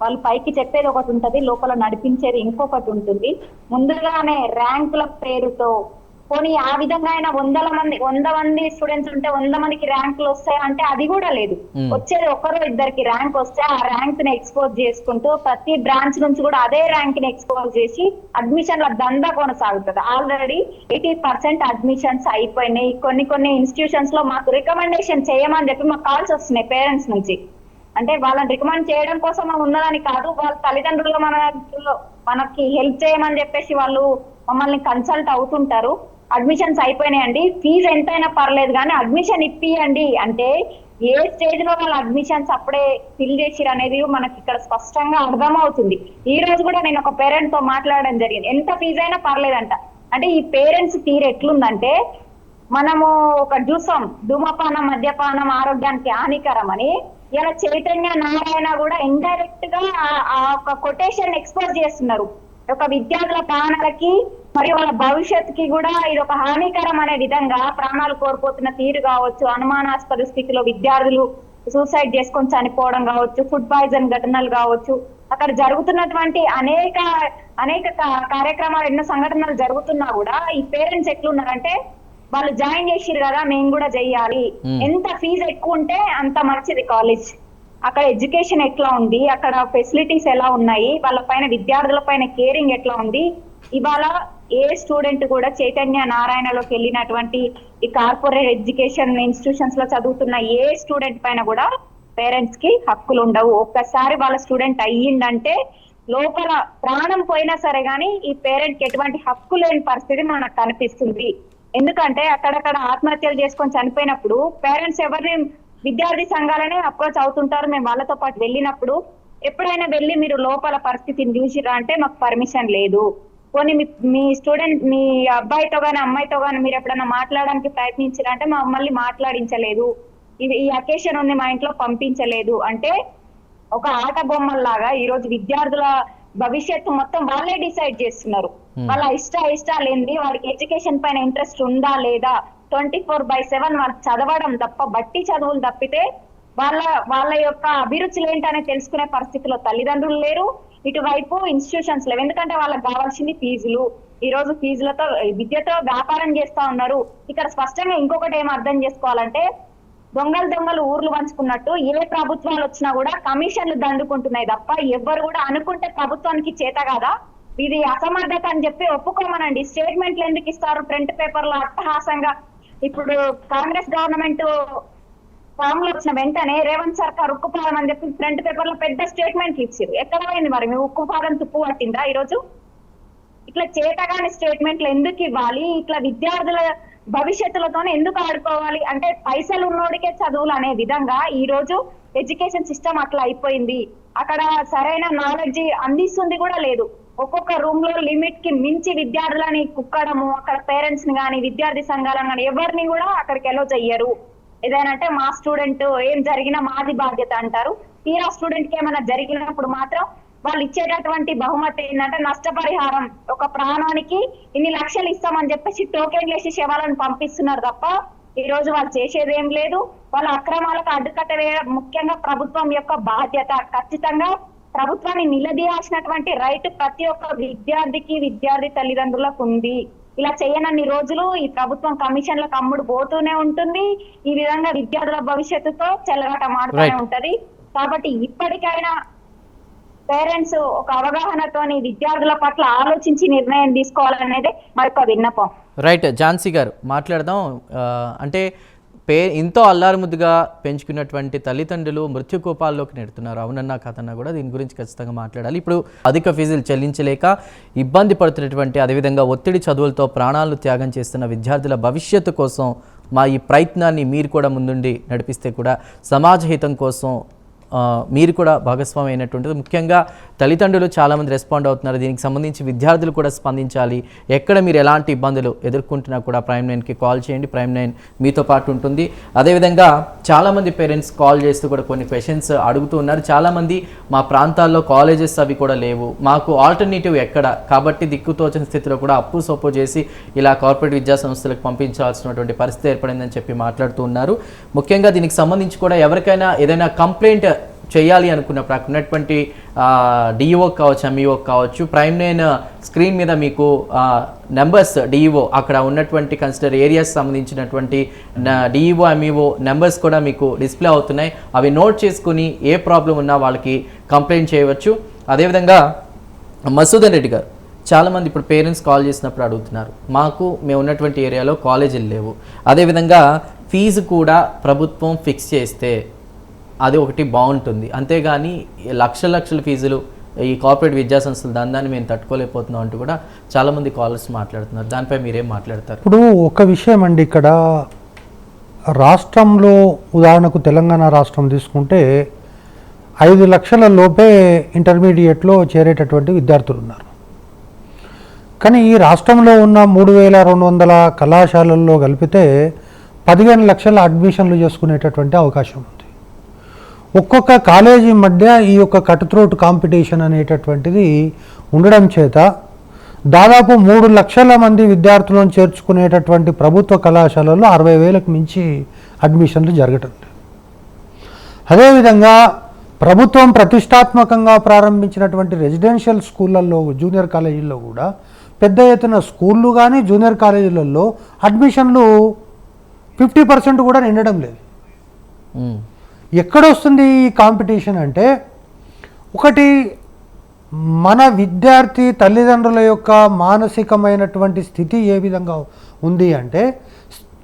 వాళ్ళు పైకి చెప్పేది ఒకటి ఉంటది, లోపల నడిపించేది ఇంకొకటి ఉంటుంది. ముందుగానే ర్యాంకుల పేరుతో పోనీ ఆ విధంగా అయినా 100 మంది స్టూడెంట్స్ ఉంటే 100 మందికి ర్యాంకులు వస్తాయంటే అది కూడా లేదు. వచ్చేది 1-2 ర్యాంక్ వస్తే ఆ ర్యాంక్ ని ఎక్స్పోజ్ చేసుకుంటూ ప్రతి బ్రాంచ్ నుంచి కూడా అదే ర్యాంక్ ని ఎక్స్పోజ్ చేసి అడ్మిషన్ల దందా కొనసాగుతుంది. ఆల్రెడీ 80% అడ్మిషన్స్ అయిపోయినాయి. కొన్ని ఇన్స్టిట్యూషన్స్ లో మాకు రికమెండేషన్ చేయమని చెప్పి మాకు కాల్స్ వస్తున్నాయి పేరెంట్స్ నుంచి. అంటే వాళ్ళని రికమెండ్ చేయడం కోసం ఉన్నదని కాదు, వాళ్ళ తల్లిదండ్రులు మనకి హెల్ప్ చేయమని చెప్పేసి వాళ్ళు మమ్మల్ని కన్సల్ట్ అవుతుంటారు. అడ్మిషన్స్ అయిపోయినాయండి, ఫీజు ఎంతైనా పర్లేదు కానీ అడ్మిషన్ ఇప్పియండి అంటే ఏ స్టేజ్ లో వాళ్ళ అడ్మిషన్స్ అప్పుడే ఫిల్ చేసిరు అనేది మనకి ఇక్కడ స్పష్టంగా అర్థమవుతుంది. ఈ రోజు కూడా నేను ఒక పేరెంట్ తో మాట్లాడడం జరిగింది. ఎంత ఫీజు అయినా పర్లేదంట. అంటే ఈ పేరెంట్స్ తీరు ఎట్లుందంటే, మనము ఒక చూసాం ధూమపానం, మద్యపానం ఆరోగ్యానికి హానికరం అని. ఇలా చైతన్య నారాయణ కూడా ఇండైరెక్ట్ గా ఆ ఒక కొటేషన్ ఎక్స్పోజ్ చేస్తున్నారు. ఒక విద్యార్థుల ప్రాణాలకి మరియు వాళ్ళ భవిష్యత్తుకి కూడా ఇది ఒక హానికరం అనే విధంగా ప్రాణాలు కోల్పోతున్న తీరు కావచ్చు, అనుమానాస్పద స్థితిలో విద్యార్థులు సూసైడ్ చేసుకొని చనిపోవడం కావచ్చు, ఫుడ్ పాయిజన్ ఘటనలు కావచ్చు, అక్కడ జరుగుతున్నటువంటి అనేక కార్యక్రమాలు, ఎన్నో సంఘటనలు జరుగుతున్నా కూడా ఈ పేరెంట్స్ ఎట్లున్నారంటే, వాళ్ళు జాయిన్ చేసిరు కదా మేము కూడా చెయ్యాలి, ఎంత ఫీజు ఎక్కువ ఉంటే అంత మంచిది కాలేజ్, అక్కడ ఎడ్యుకేషన్ ఎట్లా ఉంది, అక్కడ ఫెసిలిటీస్ ఎలా ఉన్నాయి, వాళ్ళ పైన విద్యార్థుల పైన కేరింగ్ ఎట్లా ఉంది. ఇవాళ ఏ స్టూడెంట్ కూడా చైతన్య నారాయణలోకి వెళ్ళినటువంటి ఈ కార్పొరేట్ ఎడ్యుకేషన్ ఇన్స్టిట్యూషన్స్ లో చదువుతున్న ఏ స్టూడెంట్ పైన కూడా పేరెంట్స్ కి హక్కులు ఉండవు. ఒక్కసారి వాళ్ళ స్టూడెంట్ అయ్యిందంటే లోపల ప్రాణం పోయినా సరే గానీ ఈ పేరెంట్ కి ఎటువంటి హక్కు లేని పరిస్థితి మనకు కనిపిస్తుంది. ఎందుకంటే అక్కడక్కడ ఆత్మహత్యలు చేసుకొని చనిపోయినప్పుడు పేరెంట్స్ ఎవరిని, విద్యార్థి సంఘాలనే అప్రోచ్ అవుతుంటారు. మేము వాళ్ళతో పాటు వెళ్ళినప్పుడు ఎప్పుడైనా వెళ్ళి మీరు లోపల పరిస్థితిని చూసిరా అంటే మాకు పర్మిషన్ లేదు. పోనీ మీ స్టూడెంట్, మీ అబ్బాయితో గానీ అమ్మాయితో గానీ మీరు ఎప్పుడైనా మాట్లాడడానికి ప్రయత్నించారా అంటే మమ్మల్ని మాట్లాడించలేదు, ఈ అకేషన్ ఉంది మా ఇంట్లో పంపించలేదు. అంటే ఒక ఆట బొమ్మల్లాగా ఈ రోజు విద్యార్థుల భవిష్యత్తు మొత్తం వాళ్ళే డిసైడ్ చేస్తున్నారు. వాళ్ళ ఇష్టాలు ఏంది, వాడికి ఎడ్యుకేషన్ పైన ఇంట్రెస్ట్ ఉందా లేదా, 24/7 వాళ్ళు చదవడం తప్ప బట్టి చదువులు తప్పితే వాళ్ళ యొక్క అభిరుచులు ఏంటనే తెలుసుకునే పరిస్థితిలో తల్లిదండ్రులు లేరు, ఇటువైపు ఇన్స్టిట్యూషన్స్ లేవు. ఎందుకంటే వాళ్ళకి కావాల్సింది ఫీజులు. ఈ రోజు ఫీజులతో విద్యతో వ్యాపారం చేస్తా ఉన్నారు. ఇక్కడ స్పష్టంగా ఇంకొకటి ఏం అర్థం చేసుకోవాలంటే, దొంగలు ఊర్లు పంచుకున్నట్టు ఏ ప్రభుత్వాలు వచ్చినా కూడా కమిషన్లు దండుకుంటున్నాయి తప్ప ఎవ్వరు కూడా అనుకుంటే ప్రభుత్వానికి చేత కాదా, ఇది అసమర్థత అని చెప్పి ఒప్పుకోమనండి. స్టేట్మెంట్లు ఎందుకు ఇస్తారు ప్రింట్ పేపర్ లో అట్టహాసంగా? ఇప్పుడు కాంగ్రెస్ గవర్నమెంట్ ఫామ్ లో వచ్చిన వెంటనే రేవంత్ సర్కార్ ఉక్కుపాదం అని చెప్పి ఫ్రంట్ పేపర్ లో పెద్ద స్టేట్మెంట్లు ఇచ్చారు. ఎక్కడ పోయింది మరి మీ ఉక్కుపాదం తుప్పు పట్టిందా? ఈ రోజు ఇట్లా చేతగాని స్టేట్మెంట్లు ఎందుకు ఇవ్వాలి? ఇట్లా విద్యార్థుల భవిష్యత్తులతోనే ఎందుకు ఆడుకోవాలి? అంటే పైసలు ఉన్నోడికే చదువులు అనే విధంగా ఈ రోజు ఎడ్యుకేషన్ సిస్టమ్ అట్లా అయిపోయింది. అక్కడ సరైన నాలెడ్జ్ అందిస్తుంది కూడా లేదు. ఒక్కొక్క రూమ్ లో లిమిట్ కి మించి విద్యార్థులని కుక్కడము, అక్కడ పేరెంట్స్ ని కానీ విద్యార్థి సంఘాలను కానీ ఎవరిని కూడా అక్కడికి ఎలో చెయ్యరు. ఏదైనా మా స్టూడెంట్ ఏం జరిగినా మాది బాధ్యత అంటారు. తీరా స్టూడెంట్ కి ఏమైనా జరిగినప్పుడు మాత్రం వాళ్ళు ఇచ్చేటటువంటి బహుమతి ఏంటంటే నష్టపరిహారం, ఒక ప్రాణానికి ఇన్ని లక్షలు ఇస్తామని చెప్పేసి టోకెన్లు వేసి శవాలను పంపిస్తున్నారు తప్ప ఈ రోజు వాళ్ళు చేసేది ఏం లేదు. వాళ్ళ అక్రమాలకు అడ్డుకట్ట వేయడం ముఖ్యంగా ప్రభుత్వం యొక్క బాధ్యత. ఖచ్చితంగా ప్రభుత్వాన్ని నిలదీయాల్సినటువంటి రైట్ ప్రతి ఒక్క విద్యార్థికి, విద్యార్థి తల్లిదండ్రులకు ఉంది. ఇలా చేయనన్ని రోజులు ఈ ప్రభుత్వం కమిషన్లకు అమ్ముడు పోతూనే ఉంటుంది. ఈ విధంగా విద్యార్థుల భవిష్యత్తుతో చెలగాటం ఆడుతూనే ఉంటది. కాబట్టి ఇప్పటికైనా పేరెంట్స్ ఒక అవగాహనతోని విద్యార్థుల పట్ల ఆలోచించి నిర్ణయం తీసుకోవాలనేది మరొక విన్నపం. రైట్, ఝాన్సీ గారు మాట్లాడదాం. అంటే ఎంతో అల్లారుముద్దుగా పెంచుకున్నటువంటి తల్లిదండ్రులు మృత్యుకోపాల్లోకి నెడుతున్నారు. అవునన్నా కాదన్నా కూడా దీని గురించి ఖచ్చితంగా మాట్లాడాలి. ఇప్పుడు అధిక ఫీజులు చెల్లించలేక ఇబ్బంది పడుతున్నటువంటి, అదేవిధంగా ఒత్తిడి చదువులతో ప్రాణాలను త్యాగం చేస్తున్న విద్యార్థుల భవిష్యత్తు కోసం మా ఈ ప్రయత్నాన్ని మీరు కూడా ముందుండి నడిపిస్తే కూడా సమాజ హితం కోసం మీరు కూడా భాగస్వామి అయినటువంటిది. ముఖ్యంగా తల్లిదండ్రులు చాలామంది రెస్పాండ్ అవుతున్నారు. దీనికి సంబంధించి విద్యార్థులు కూడా స్పందించాలి. ఎక్కడ మీరు ఎలాంటి ఇబ్బందులు ఎదుర్కొంటున్నా కూడా Prime9కి కాల్ చేయండి. Prime9 మీతో పాటు ఉంటుంది. అదేవిధంగా చాలామంది పేరెంట్స్ కాల్ చేస్తూ కూడా కొన్ని క్వశ్చన్స్ అడుగుతూ ఉన్నారు. చాలామంది మా ప్రాంతాల్లో కాలేజెస్ అవి కూడా లేవు, మాకు ఆల్టర్నేటివ్ ఎక్కడ, కాబట్టి దిక్కుతోచని స్థితిలో కూడా అప్పు సొప్పు చేసి ఇలా కార్పొరేట్ విద్యా సంస్థలకు పంపించాల్సినటువంటి పరిస్థితి ఏర్పడిందని చెప్పి మాట్లాడుతూ ఉన్నారు. ముఖ్యంగా దీనికి సంబంధించి కూడా ఎవరికైనా ఏదైనా కంప్లైంట్ చేయాలి అనుకున్నప్పుడు అక్కడ ఉన్నటువంటి డిఈఓ కావచ్చు, ఎంఈఓ కావచ్చు, Prime9 స్క్రీన్ మీద మీకు నెంబర్స్ డిఈఓ అక్కడ ఉన్నటువంటి కన్సిడర్ ఏరియాస్ సంబంధించినటువంటి డిఈఓ ఎంఈఓ నెంబర్స్ కూడా మీకు డిస్ప్లే అవుతున్నాయి. అవి నోట్ చేసుకుని ఏ ప్రాబ్లం ఉన్నా వాళ్ళకి కంప్లైంట్ చేయవచ్చు. అదేవిధంగా మసూదన్ రెడ్డి గారు, చాలామంది ఇప్పుడు పేరెంట్స్ కాల్ చేసినప్పుడు అడుగుతున్నారు, మేము ఉన్నటువంటి ఏరియాలో కాలేజీలు లేవు, అదేవిధంగా ఫీజు కూడా ప్రభుత్వం ఫిక్స్ చేస్తే అది ఒకటి బాగుంటుంది, అంతేగాని లక్షల ఫీజులు ఈ కార్పొరేట్ విద్యా సంస్థల దాన్ని మేము తట్టుకోలేకపోతున్నాం అంటూ కూడా చాలామంది కాలర్స్ మాట్లాడుతున్నారు. దానిపై మీరేం మాట్లాడతారు? ఇప్పుడు ఒక విషయం అండి, ఇక్కడ రాష్ట్రంలో ఉదాహరణకు తెలంగాణ రాష్ట్రం తీసుకుంటే 5 లక్షల లోపే ఇంటర్మీడియట్లో చేరేటటువంటి విద్యార్థులు ఉన్నారు. కానీ ఈ రాష్ట్రంలో ఉన్న 3200 కళాశాలల్లో కలిపితే 15 లక్షల అడ్మిషన్లు చేసుకునేటటువంటి అవకాశం ఉంది. ఒక్కొక్క కాలేజీ మధ్య ఈ యొక్క కట్ త్రోట్ కాంపిటీషన్ అనేటటువంటిది ఉండడం చేత దాదాపు 3 లక్షల మంది విద్యార్థులను చేర్చుకునేటటువంటి ప్రభుత్వ కళాశాలల్లో 60,000కు మించి అడ్మిషన్లు జరగటం లేదు. అదేవిధంగా ప్రభుత్వం ప్రతిష్టాత్మకంగా ప్రారంభించినటువంటి రెసిడెన్షియల్ స్కూళ్ళల్లో, జూనియర్ కాలేజీల్లో కూడా పెద్ద ఎత్తున స్కూళ్ళు కానీ జూనియర్ కాలేజీలలో అడ్మిషన్లు 50% కూడా నిండడం లేదు. ఎక్కడొస్తుంది ఈ కాంపిటీషన్ అంటే, ఒకటి మన విద్యార్థి తల్లిదండ్రుల యొక్క మానసికమైనటువంటి స్థితి ఏ విధంగా ఉంది అంటే,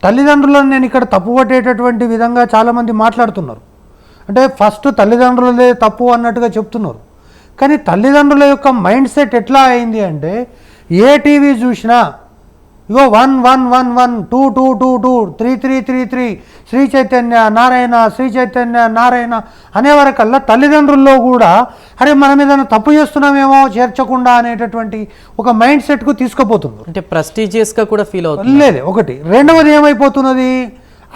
తల్లిదండ్రులను నేను ఇక్కడ తప్పుపట్టేటటువంటి విధంగా చాలామంది మాట్లాడుతున్నారు. అంటే ఫస్ట్ తల్లిదండ్రులదే తప్పు అన్నట్టుగా చెప్తున్నారు. కానీ తల్లిదండ్రుల యొక్క మైండ్ సెట్ ఎట్లా అయింది అంటే, ఏ టీవీ చూసినా ఇగో 111 2222 3333 శ్రీ చైతన్య నారాయణ, శ్రీ చైతన్య నారాయణ అనేవరకల్లా తల్లిదండ్రుల్లో కూడా అరే మనం ఏదైనా తప్పు చేస్తున్నామేమో చేర్చకుండా అనేటటువంటి ఒక మైండ్ సెట్కు తీసుకుపోతున్నారు. అంటే ప్రెస్టీజియస్గా కూడా ఫీల్ అవుతుంది. లేదు ఒకటి. రెండవది ఏమైపోతున్నది,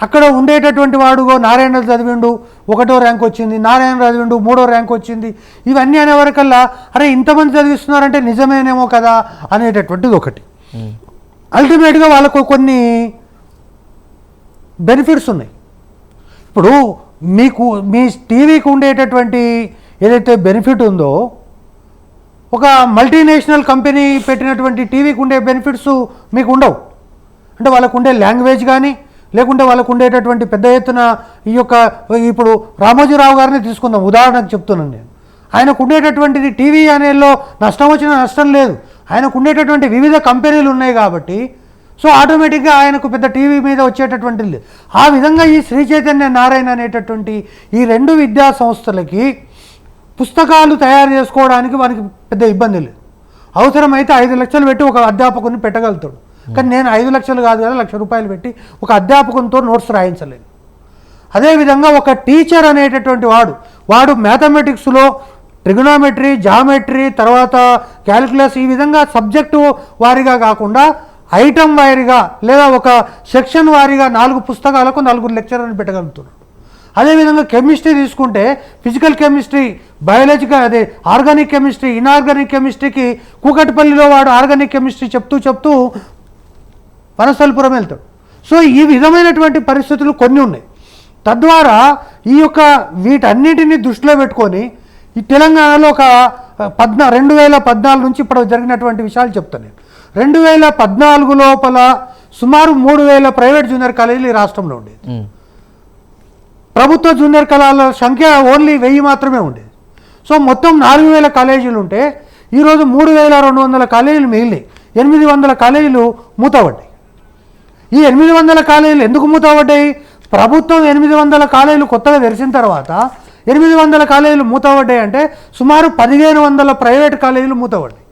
అక్కడ ఉండేటటువంటి వాడుగో నారాయణ చదివిండు 1వ ర్యాంక్ వచ్చింది, నారాయణ చదివిండు 3వ ర్యాంక్ వచ్చింది, ఇవన్నీ అనేవరకల్లా అరే ఇంతమంది చదివిస్తున్నారంటే నిజమేనేమో కదా అనేటటువంటిది ఒకటి. అల్టిమేట్గా వాళ్ళకు కొన్ని బెనిఫిట్స్ ఉన్నాయి. ఇప్పుడు మీకు మీ టీవీకి ఉండేటటువంటి ఏదైతే బెనిఫిట్ ఉందో ఒక మల్టీనేషనల్ కంపెనీ పెట్టినటువంటి టీవీకి ఉండే బెనిఫిట్స్ మీకు ఉండవు. అంటే వాళ్ళకు ఉండే లాంగ్వేజ్ కానీ లేకుంటే వాళ్ళకు ఉండేటటువంటి పెద్ద ఎత్తున ఈ యొక్క ఇప్పుడు రామోజీరావు గారిని తీసుకుందాం, ఉదాహరణకు చెప్తున్నాను నేను. ఆయనకు ఉండేటటువంటిది టీవీ అనేలో నష్టం వచ్చినా నష్టం లేదు, ఆయనకు ఉండేటటువంటి వివిధ కంపెనీలు ఉన్నాయి కాబట్టి సో ఆటోమేటిక్గా ఆయనకు పెద్ద టీవీ మీద వచ్చేటటువంటిది లేదు. ఆ విధంగా ఈ శ్రీ చైతన్య నారాయణ అనేటటువంటి ఈ 2 విద్యా సంస్థలకి పుస్తకాలు తయారు చేసుకోవడానికి వారికి పెద్ద ఇబ్బంది లేదు. అవసరమైతే 5 లక్షలు పెట్టి ఒక అధ్యాపకుని పెట్టగలుగుతాడు. కానీ నేను 5 లక్షలు కాదు కదా, 1 లక్ష రూపాయలు పెట్టి ఒక అధ్యాపకునితో నోట్స్ రాయించలేను. అదేవిధంగా ఒక టీచర్ అనేటటువంటి వాడు మ్యాథమెటిక్స్లో ట్రిగనోమెట్రీ, జామెట్రీ, తర్వాత క్యాలిక్యులస్ ఈ విధంగా సబ్జెక్టు వారీగా కాకుండా ఐటమ్ వారీగా లేదా ఒక సెక్షన్ వారీగా 4 పుస్తకాలకు 4 లెక్చరర్ని పెట్టగలుగుతున్నాడు. అదేవిధంగా కెమిస్ట్రీ తీసుకుంటే ఫిజికల్ కెమిస్ట్రీ, బయాలజికల్ అదే ఆర్గానిక్ కెమిస్ట్రీ, ఇన్ఆర్గానిక్ కెమిస్ట్రీకి కూకట్పల్లిలో వాడు ఆర్గానిక్ కెమిస్ట్రీ చెప్తూ వనస్థలిపురం వెళ్తాడు. సో ఈ విధమైనటువంటి పరిస్థితులు కొన్ని ఉన్నాయి. తద్వారా ఈ యొక్క వీటన్నిటిని దృష్టిలో పెట్టుకొని ఈ తెలంగాణలో ఒక 2014 నుంచి ఇప్పుడు జరిగినటువంటి విషయాలు చెప్తాను నేను. 2014 లోపల సుమారు 3000 ప్రైవేట్ జూనియర్ కాలేజీలు ఈ రాష్ట్రంలో ఉండేది. ప్రభుత్వ జూనియర్ కళాశాల సంఖ్య ఓన్లీ 1000 మాత్రమే ఉండేది. సో మొత్తం 4000 కాలేజీలు ఉంటే ఈరోజు 3200 కాలేజీలు మిగిలినాయి. 800 కాలేజీలు మూతపడ్డాయి. ఈ 800 కాలేజీలు ఎందుకు మూతపడ్డాయి? ప్రభుత్వం 800 కాలేజీలు కొత్తగా తెరిచిన తర్వాత 800 కాలేజీలు మూతపడ్డాయి అంటే సుమారు 1500 ప్రైవేట్ కాలేజీలు మూతపడ్డాయి.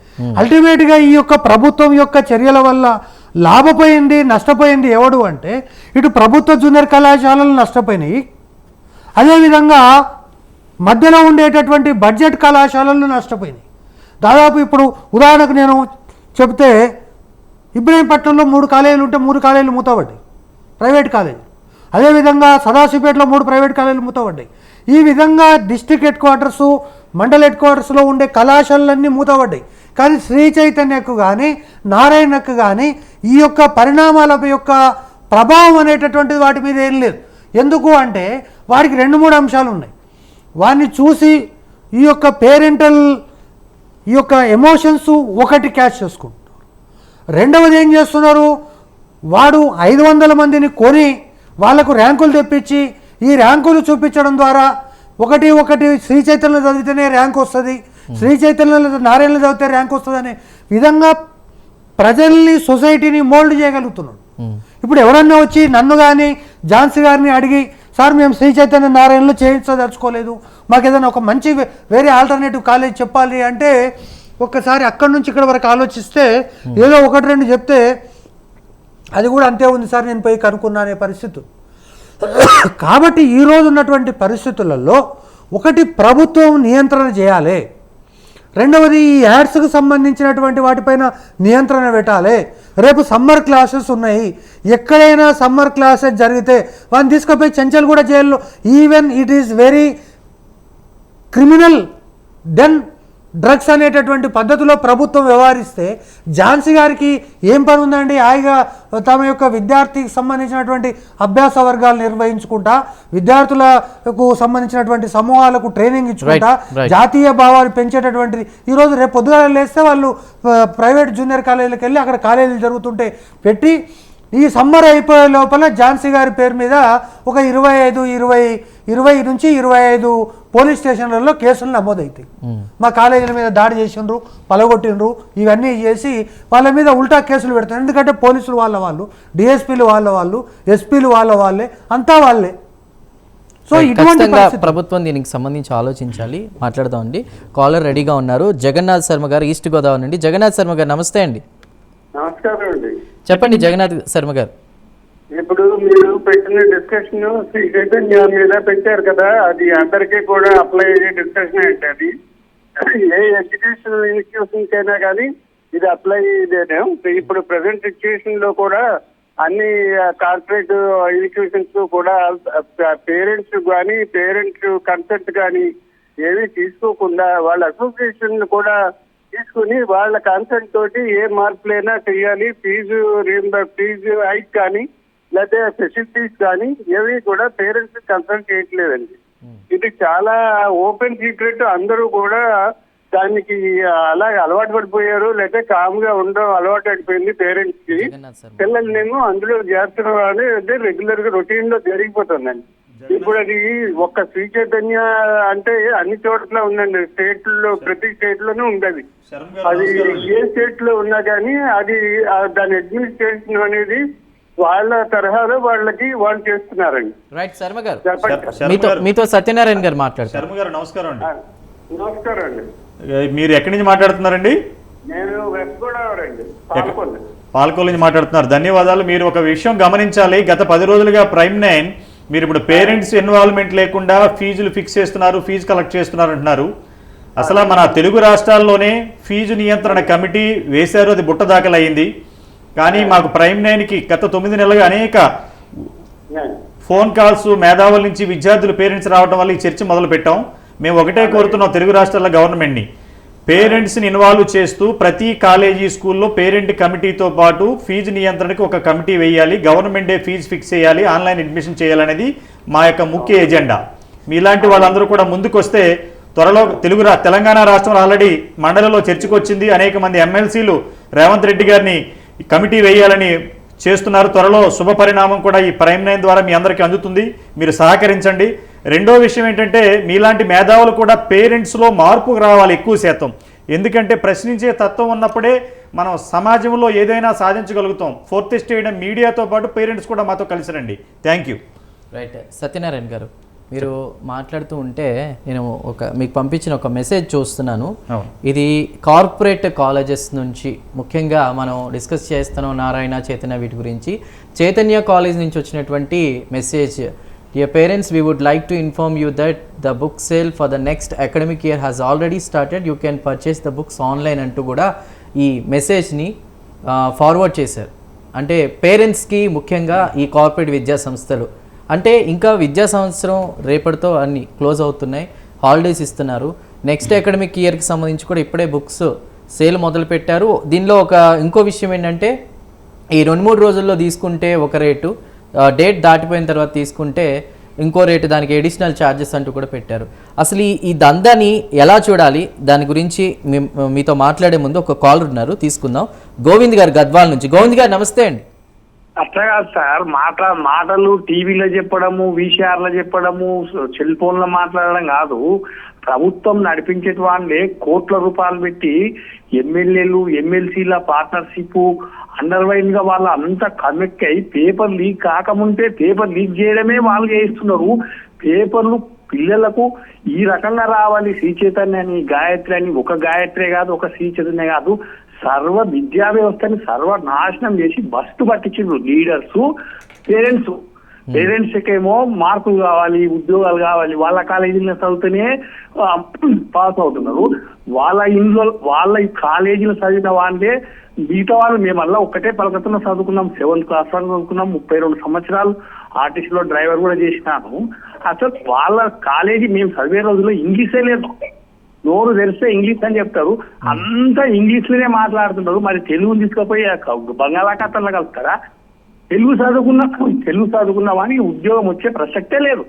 అల్టిమేట్గా ఈ యొక్క ప్రభుత్వం యొక్క చర్యల వల్ల లాభపోయింది నష్టపోయింది ఎవడు అంటే ఇటు ప్రభుత్వ జూనియర్ కళాశాలలు నష్టపోయినాయి, అదేవిధంగా మధ్యలో ఉండేటటువంటి బడ్జెట్ కళాశాలలు నష్టపోయినాయి. దాదాపు ఇప్పుడు ఉదాహరణకు నేను చెప్తే ఇబ్రహీంపట్నంలో 3 కాలేజీలు ఉంటే 3 కాలేజీలు మూతపడ్డాయి ప్రైవేట్ కాలేజీలు. అదేవిధంగా సదాశివపేటలో 3 ప్రైవేట్ కాలేజీలు మూతపడ్డాయి. ఈ విధంగా district head quarters, mandal head క్వార్టర్స్లో ఉండే కళాశాలలన్నీ మూతపడ్డాయి. కానీ శ్రీ చైతన్యకు కానీ నారాయణకు కానీ ఈ యొక్క పరిణామాల యొక్క ప్రభావం అనేటటువంటిది వాటి మీద ఏం లేదు. ఎందుకు అంటే వారికి 2-3 అంశాలు ఉన్నాయి. వారిని చూసి ఈ యొక్క పేరెంటల్ ఈ యొక్క ఎమోషన్స్ ఒకటి క్యాచ్ చేసుకుంటున్నారు. రెండవది ఏం చేస్తున్నారు, వాడు 500 మందిని కొని వాళ్లకు ర్యాంకులు తెప్పించి ఈ ర్యాంకులు చూపించడం ద్వారా ఒకటి శ్రీ చైతన్యంలో చదివితేనే ర్యాంక్ వస్తుంది, శ్రీ చైతన్యంలో నారాయణలో చదివితే ర్యాంక్ వస్తుంది అనే విధంగా ప్రజల్ని సొసైటీని మోల్డ్ చేయగలుగుతున్నాడు. ఇప్పుడు ఎవరన్నా వచ్చి నన్ను కానీ ఝాన్సీ గారిని అడిగి సార్ మేము శ్రీ చైతన్య నారాయణలో చేయించదలుచుకోలేదు, మాకు ఏదైనా ఒక మంచి వేరే ఆల్టర్నేటివ్ కాలేజ్ చెప్పాలి అంటే ఒక్కసారి అక్కడి నుంచి ఇక్కడ వరకు ఆలోచిస్తే ఏదో 1-2 చెప్తే అది కూడా అంతే ఉంది సార్ నేను పోయి కనుక్కున్నా అనే పరిస్థితి. కాబట్టి ఈరోజు ఉన్నటువంటి పరిస్థితులలో ఒకటి ప్రభుత్వం నియంత్రణ చేయాలి, రెండవది ఈ యాడ్స్కు సంబంధించినటువంటి వాటిపైన నియంత్రణ పెట్టాలి. రేపు సమ్మర్ క్లాసెస్ ఉన్నాయి, ఎక్కడైనా సమ్మర్ క్లాసెస్ జరిగితే వాడిని తీసుకుపోయి చెంచల్గూడ జైల్లో even it is very criminal then drugs అనేటటువంటి పద్ధతిలో ప్రభుత్వం వ్యవహరిస్తే ఝాన్సీ గారికి ఏం పని ఉందండి? హాయిగా తమ యొక్క విద్యార్థికి సంబంధించినటువంటి అభ్యాస వర్గాలు నిర్వహించుకుంటా, విద్యార్థులకు సంబంధించినటువంటి సమూహాలకు ట్రైనింగ్ ఇచ్చుకుంటా, జాతీయ భావాలు పెంచేటటువంటిది. ఈరోజు రేపు పొద్దుగాల లేస్తే వాళ్ళు ప్రైవేట్ జూనియర్ కాలేజీలకు వెళ్ళి అక్కడ కాలేజీలు జరుగుతుంటే పెట్టి ఈ సమ్మర్ అయిపోయే లోపల ఝాన్సీ గారి పేరు మీద ఒక 20 నుంచి 25 పోలీస్ స్టేషన్లలో కేసులు నమోదవుతాయి. మా కాలేజీల మీద దాడి చేసిండ్రు, పలగొట్టిండ్రు, ఇవన్నీ చేసి వాళ్ళ మీద ఉల్టా కేసులు పెడతారు. ఎందుకంటే పోలీసులు వాళ్ళు, డిఎస్పీలు వాళ్ళు, ఎస్పీలు వాళ్ళే, అంతా వాళ్ళే. సో ఇటువంటి ప్రభుత్వం దీనికి సంబంధించి ఆలోచించాలి. మాట్లాడదామండి. కాలర్ రెడీగా ఉన్నారు, జగన్నాథ్ శర్మ గారు, ఈస్ట్ గోదావరి నుండి. జగన్నాథ్ శర్మ గారు నమస్తే అండి. నమస్కారం అండి. చెప్పండి జగన్నాథ్ శర్మ గారు. ఇప్పుడు మీరు పెట్టిన డిస్కషన్ శ్రీ చైతన్య మీద పెట్టారు కదా, అది అందరికీ కూడా అప్లై అయ్యే డిస్కషన్ ఏంటి? అది ఏ ఎడ్యుకేషనల్ ఇన్స్టిట్యూషన్స్ అయినా కానీ ఇది అప్లై అయ్యేదేనే. ఇప్పుడు ప్రజెంట్ సిచ్యువేషన్ లో కూడా అన్ని కార్పొరేట్ ఇన్స్టిట్యూషన్స్ కూడా పేరెంట్స్ కానీ పేరెంట్స్ కన్సెంట్ కానీ ఏమీ తీసుకోకుండా వాళ్ళ అసోసియేషన్ కూడా తీసుకుని వాళ్ళ కన్సెంట్ తోటి ఏ మార్పులైనా చేయాలి, ఫీజు హైక్ కానీ లేకపోతే ఫెసిలిటీస్ కానీ ఏవి కూడా పేరెంట్స్ కన్సల్ట్ చేయట్లేదండి. ఇది చాలా ఓపెన్ సీక్రెట్. అందరూ కూడా దానికి అలాగే అలవాటు పడిపోయారు, లేకపోతే కామ్ గా ఉండడం అలవాటు అయిపోయింది పేరెంట్స్ కి. పిల్లల్నేమో అందులో చేర్చడం అనేది రెగ్యులర్ గా రొటీన్ లో జరిగిపోతుందండి. ఇప్పుడు అది ఒక్క శ్రీ చైతన్య అంటే అన్ని చోట్ల ఉందండి, స్టేట్లో ప్రతి స్టేట్ లోనూ ఉండదు. అది ఏ స్టేట్ లో ఉన్నా కానీ అది దాని అడ్మినిస్ట్రేషన్ అనేది వాళ్ళ తరహాలో వాళ్ళు చేస్తున్నారండి. రైట్ శర్మ గారు, చెప్పండి. మీతో సత్యనారాయణ గారు మాట్లాడతారు. శర్మ గారు నమస్కారం అండి. నమస్కారం అండి. మీరు ఎక్కడి నుంచి మాట్లాడుతున్నారండి? నేను వెస్ట్ గోదావరి అండి, పాలకొల్లు నుంచి మాట్లాడుతున్నారు. ధన్యవాదాలు. మీరు ఒక విషయం గమనించాలి, గత 10 రోజులుగా ప్రైమ్ 9 మీరు ఇప్పుడు పేరెంట్స్ ఇన్వాల్వ్మెంట్ లేకుండా ఫీజులు ఫిక్స్ చేస్తున్నారు, ఫీజు కలెక్ట్ చేస్తున్నారు అంటున్నారు. అసలు మన తెలుగు రాష్ట్రాల్లోనే ఫీజు నియంత్రణ కమిటీ వేశారు, అది బుట్ట దాఖలయ్యింది. కానీ మాకు ప్రైమ్ 9కి గత 9 నెలలుగా అనేక ఫోన్ కాల్స్ మేధావుల నుంచి విద్యార్థులు పేరెంట్స్ రావడం వల్ల ఈ చర్చ మొదలు పెట్టాం. మేము ఒకటే కోరుతున్నాం తెలుగు రాష్ట్రాల గవర్నమెంట్ని, పేరెంట్స్ని ఇన్వాల్వ్ చేస్తూ ప్రతి కాలేజీ స్కూల్లో పేరెంట్ కమిటీతో పాటు ఫీజు నియంత్రణకు ఒక కమిటీ వేయాలి, గవర్నమెంటే ఫీజు ఫిక్స్ చేయాలి, ఆన్లైన్ అడ్మిషన్ చేయాలనేది మా యొక్క ముఖ్య ఎజెండా. మీలాంటి వాళ్ళందరూ కూడా ముందుకు వస్తే త్వరలో తెలంగాణ రాష్ట్రంలో ఆల్రెడీ మండలిలో చర్చకు వచ్చింది. అనేక మంది ఎమ్మెల్సీలు రేవంత్ రెడ్డి గారిని కమిటీ వేయాలని చేస్తున్నారు. త్వరలో శుభ పరిణామం కూడా ఈ ప్రైమ్ 9 ద్వారా మీ అందరికీ అందుతుంది, మీరు సహకరించండి. రెండో విషయం ఏంటంటే మీలాంటి మేధావులు కూడా పేరెంట్స్లో మార్పు రావాలి ఎక్కువ శాతం. ఎందుకంటే ప్రశ్నించే తత్వం ఉన్నప్పుడే మనం సమాజంలో ఏదైనా సాధించగలుగుతాం. ఫోర్త్ స్టేట్ మీడియాతో పాటు పేరెంట్స్ కూడా మాతో కలిసి రండి. Thank you. రైట్ సత్యనారాయణ గారు, మీరు మాట్లాడుతూ ఉంటే నేను మీకు పంపించిన ఒక మెసేజ్ చూస్తున్నాను. ఇది కార్పొరేట్ కాలేజెస్ నుంచి ముఖ్యంగా మనం డిస్కస్ చేస్తున్నాం, నారాయణ చైతన్య వీటి గురించి. చైతన్య కాలేజ్ నుంచి వచ్చినటువంటి message. Dear parents, we would like to inform you that the book sale for the next academic year has already started. You can purchase the books online అంటూ కూడా ఈ మెసేజ్ని ఫార్వర్డ్ చేశారు. అంటే పేరెంట్స్కి ముఖ్యంగా ఈ కార్పొరేట్ విద్యా సంస్థలు అంటే ఇంకా విద్యా సంవత్సరం రేపటితో అన్ని క్లోజ్ అవుతున్నాయి, హాలిడేస్ ఇస్తున్నారు. నెక్స్ట్ అకాడమిక్ ఇయర్కి సంబంధించి కూడా ఇప్పుడే బుక్స్ సేల్ మొదలు పెట్టారు. దీనిలో ఇంకో విషయం ఏంటంటే ఈ 2-3 రోజుల్లో తీసుకుంటే ఒక రేటు, డేట్ దాటిపోయిన తర్వాత తీసుకుంటే ఇంకో రేటు, దానికి ఎడిషనల్ ఛార్జెస్ అంటూ కూడా పెట్టారు. అసలు ఈ దందాని ఎలా చూడాలి దాని గురించి మీతో మాట్లాడే ముందు ఒక కాలర్ ఉన్నారు, తీసుకుందాం. గోవింద్ గారు గద్వాల నుంచి. గోవింద్ గారు నమస్తే అండి. అట్లా కాదు సార్, మాటలు టీవీలో చెప్పడము, వీసీఆర్లో చెప్పడము, సెల్ ఫోన్లో మాట్లాడడం కాదు. ప్రభుత్వం నడిపించే వాళ్ళే కోట్ల రూపాయలు పెట్టి ఎమ్మెల్యేలు ఎమ్మెల్సీల పార్ట్నర్షిప్ అండర్వైన్ గా వాళ్ళు అంతా కనెక్ట్ అయి పేపర్ లీక్ కాకముందే పేపర్ లీక్ చేయడమే వాళ్ళు చేయిస్తున్నారు. పేపర్లు పిల్లలకు ఈ రకంగా రావాలి. శ్రీ చైతన్య అని, గాయత్రి అని, ఒక గాయత్రే కాదు, ఒక శ్రీ చైతన్య కాదు, సర్వ విద్యా వ్యవస్థని సర్వనాశనం చేసి బస్టు పట్టించారు లీడర్స్. పేరెంట్స్ ఏమో మార్కులు కావాలి, ఉద్యోగాలు కావాలి, వాళ్ళ కాలేజీలో చదివితేనే పాస్ అవుతున్నారు. వాళ్ళ కాలేజీలో చదివిన వాళ్ళే మిగతా వాళ్ళు మేమల్లా ఒక్కటే పలకతున్న చదువుకున్నాం, 7th క్లాస్ వరకు చదువుకున్నాం, 32 సంవత్సరాలు ఆర్టీసీలో డ్రైవర్ కూడా చేసినాను. అసలు వాళ్ళ కాలేజీ మేము చదివే రోజుల్లో ఇంగ్లీషే లేదు. నోరు తెరిస్తే ఇంగ్లీష్ అని చెప్తారు, అంతా ఇంగ్లీష్ లోనే మాట్లాడుతుంటారు. మరి తెలుగు తీసుకుపోయి బంగాళాఖాతంలో కలుపుతారా? తెలుగు చదువుకున్న వానికి ఉద్యోగం వచ్చే ప్రసక్తే లేదు.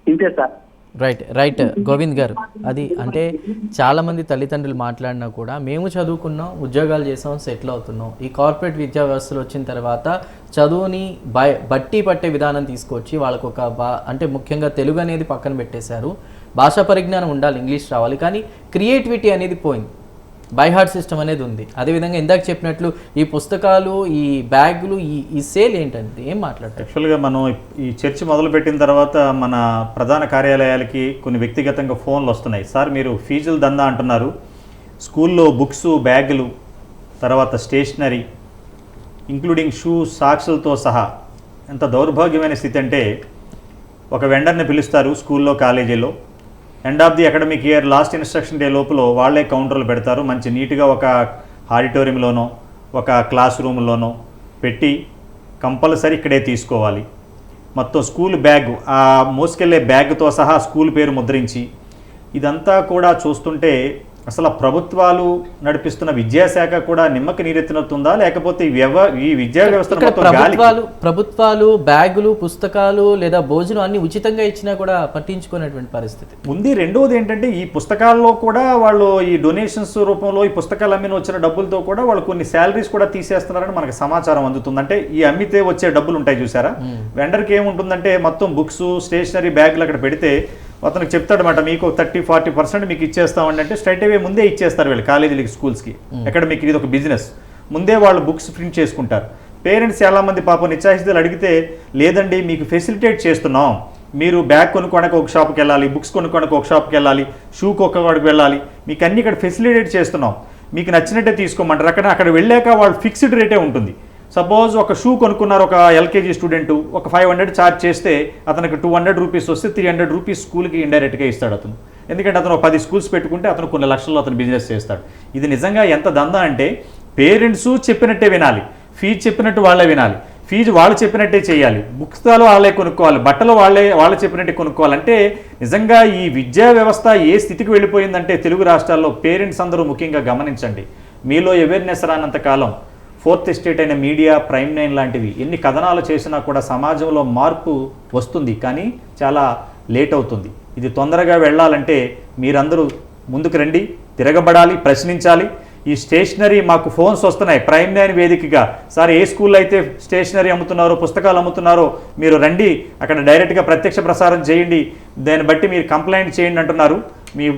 ఇంతే సార్. రైట్ గోవింద్ గారు, అది అంటే చాలామంది తల్లిదండ్రులు మాట్లాడినా కూడా మేము చదువుకున్నాం, ఉద్యోగాలు చేసాం, సెటిల్ అవుతున్నాం. ఈ కార్పొరేట్ విద్యా వ్యవస్థలు వచ్చిన తర్వాత చదువుని బట్టి పట్టే విధానం తీసుకొచ్చి వాళ్ళకు అంటే ముఖ్యంగా తెలుగు అనేది పక్కన పెట్టేశారు. భాషా పరిజ్ఞానం ఉండాలి, ఇంగ్లీష్ రావాలి, కానీ క్రియేటివిటీ అనేది పోయింది. బై హార్ట్ సిస్టమ్ అనేది ఉంది. అదేవిధంగా ఇందాక చెప్పినట్లు ఈ పుస్తకాలు, ఈ బ్యాగులు, ఈ సేల్ ఏంటంటే ఏం మాట్లాడతారు? యాక్చువల్గా మనం ఈ చర్చ మొదలుపెట్టిన తర్వాత మన ప్రధాన కార్యాలయాలకి కొన్ని వ్యక్తిగతంగా ఫోన్లు వస్తున్నాయి. సార్ మీరు ఫీజులు దందా అంటున్నారు, స్కూల్లో బుక్స్, బ్యాగులు, తర్వాత స్టేషనరీ ఇంక్లూడింగ్ షూస్, సాక్సులతో సహా. ఎంత దౌర్భాగ్యమైన స్థితి అంటే ఒక వెండర్ని పిలుస్తారు స్కూల్లో, కాలేజీలో. End of the academic year last instruction day లోపల వాళ్ళే కౌంటర్లు పెడతారు. మంచి నీట్గా ఒక ఆడిటోరియంలోనో ఒక క్లాస్ రూమ్లోనో పెట్టి కంపల్సరీ ఇక్కడే తీసుకోవాలి. మొత్తం స్కూల్ బ్యాగ్, ఆ మోసుకెళ్ళే బ్యాగ్తో సహా స్కూల్ పేరు ముద్రించి, ఇదంతా కూడా చూస్తుంటే అసలు ప్రభుత్వాలు నడిపిస్తున్న విద్యాశాఖ కూడా నిమ్మకి నీరెత్తినవుతుందా, లేకపోతే ఈ విద్యా వ్యవస్థ ప్రభుత్వాలు బ్యాగులు, పుస్తకాలు లేదా భోజనం అన్ని ఉచితంగా ఇచ్చినా కూడా పట్టించుకునేటువంటి పరిస్థితి ఉంది? రెండోది ఏంటంటే ఈ పుస్తకాల్లో కూడా వాళ్ళు ఈ డొనేషన్స్ రూపంలో ఈ పుస్తకాలు అమ్మిన వచ్చిన డబ్బులతో కూడా వాళ్ళు కొన్ని శాలరీస్ కూడా తీసేస్తున్నారని మనకు సమాచారం అందుతుంది. అంటే ఈ అమ్మితే వచ్చే డబ్బులు ఉంటాయి చూసారా, వెండర్కి ఏముంటుందంటే మొత్తం బుక్స్, స్టేషనరీ బ్యాగులు అక్కడ పెడితే అతనికి చెప్తాడనమాట, మీకు 30-40% మీకు ఇచ్చేస్తామండి అంటే స్ట్రైట్ అవే ముందే ఇచ్చేస్తారు వీళ్ళు కాలేజీలకి, స్కూల్స్కి. ఎక్కడ మీకు ఇది ఒక బిజినెస్, ముందే వాళ్ళు బుక్స్ ప్రింట్ చేసుకుంటారు. పేరెంట్స్ చాలామంది పాపం నిశ్చాయితలు అడిగితే లేదండి మీకు ఫెసిలిటేట్ చేస్తున్నాం, మీరు బ్యాగ్ కొనుక్కోడానికి ఒక షాప్కి వెళ్ళాలి, బుక్స్ కొనుక్కోడానికి ఒక షాప్కి వెళ్ళాలి, షూకి ఒక వాడికి వెళ్ళాలి, మీకు అన్ని ఇక్కడ ఫెసిలిటేట్ చేస్తున్నాం, మీకు నచ్చినట్టే తీసుకోమంటారు. అక్కడ వెళ్ళాక వాళ్ళు ఫిక్స్డ్ రేటే ఉంటుంది. సపోజ్ ఒక షూ కొనుక్కున్నారు ఒక ఎల్కేజీ స్టూడెంట్, ఒక 500 ఛార్జ్ చేస్తే అతనికి 200 రూపీస్ వస్తే 300 రూపీస్ స్కూల్కి ఇండైరెక్ట్గా ఇస్తాడు అతను. ఎందుకంటే అతను 10 స్కూల్స్ పెట్టుకుంటే అతను కొన్ని లక్షల్లో అతను బిజినెస్ చేస్తాడు. ఇది నిజంగా ఎంత దందా అంటే పేరెంట్స్ చెప్పినట్టే వినాలి, ఫీజు చెప్పినట్టు వాళ్ళే వినాలి, ఫీజు వాళ్ళు చెప్పినట్టే చేయాలి, పుస్తకాలు వాళ్ళే కొనుక్కోవాలి, బట్టలు వాళ్ళు చెప్పినట్టే కొనుక్కోవాలంటే నిజంగా ఈ విద్యా వ్యవస్థ ఏ స్థితికి వెళ్ళిపోయిందంటే తెలుగు రాష్ట్రాల్లో పేరెంట్స్ అందరూ ముఖ్యంగా గమనించండి. మీలో అవేర్నెస్ రానంత కాలం ఫోర్త్ ఎస్టేట్ అయిన మీడియా, ప్రైమ్ 9 లాంటివి ఎన్ని కథనాలు చేసినా కూడా సమాజంలో మార్పు వస్తుంది, కానీ చాలా లేట్ అవుతుంది. ఇది తొందరగా వెళ్ళాలంటే మీరందరూ ముందుకు రండి, తిరగబడాలి, ప్రశ్నించాలి. ఈ స్టేషనరీ మాకు ఫోన్స్ వస్తున్నాయి ప్రైమ్ 9 వేదికగా, సార్ ఏ స్కూల్లో అయితే స్టేషనరీ అమ్ముతున్నారో, పుస్తకాలు అమ్ముతున్నారో మీరు రండి, అక్కడ డైరెక్ట్గా ప్రత్యక్ష ప్రసారం చేయండి, దాన్ని బట్టి మీరు కంప్లైంట్ చేయండి అంటున్నారు.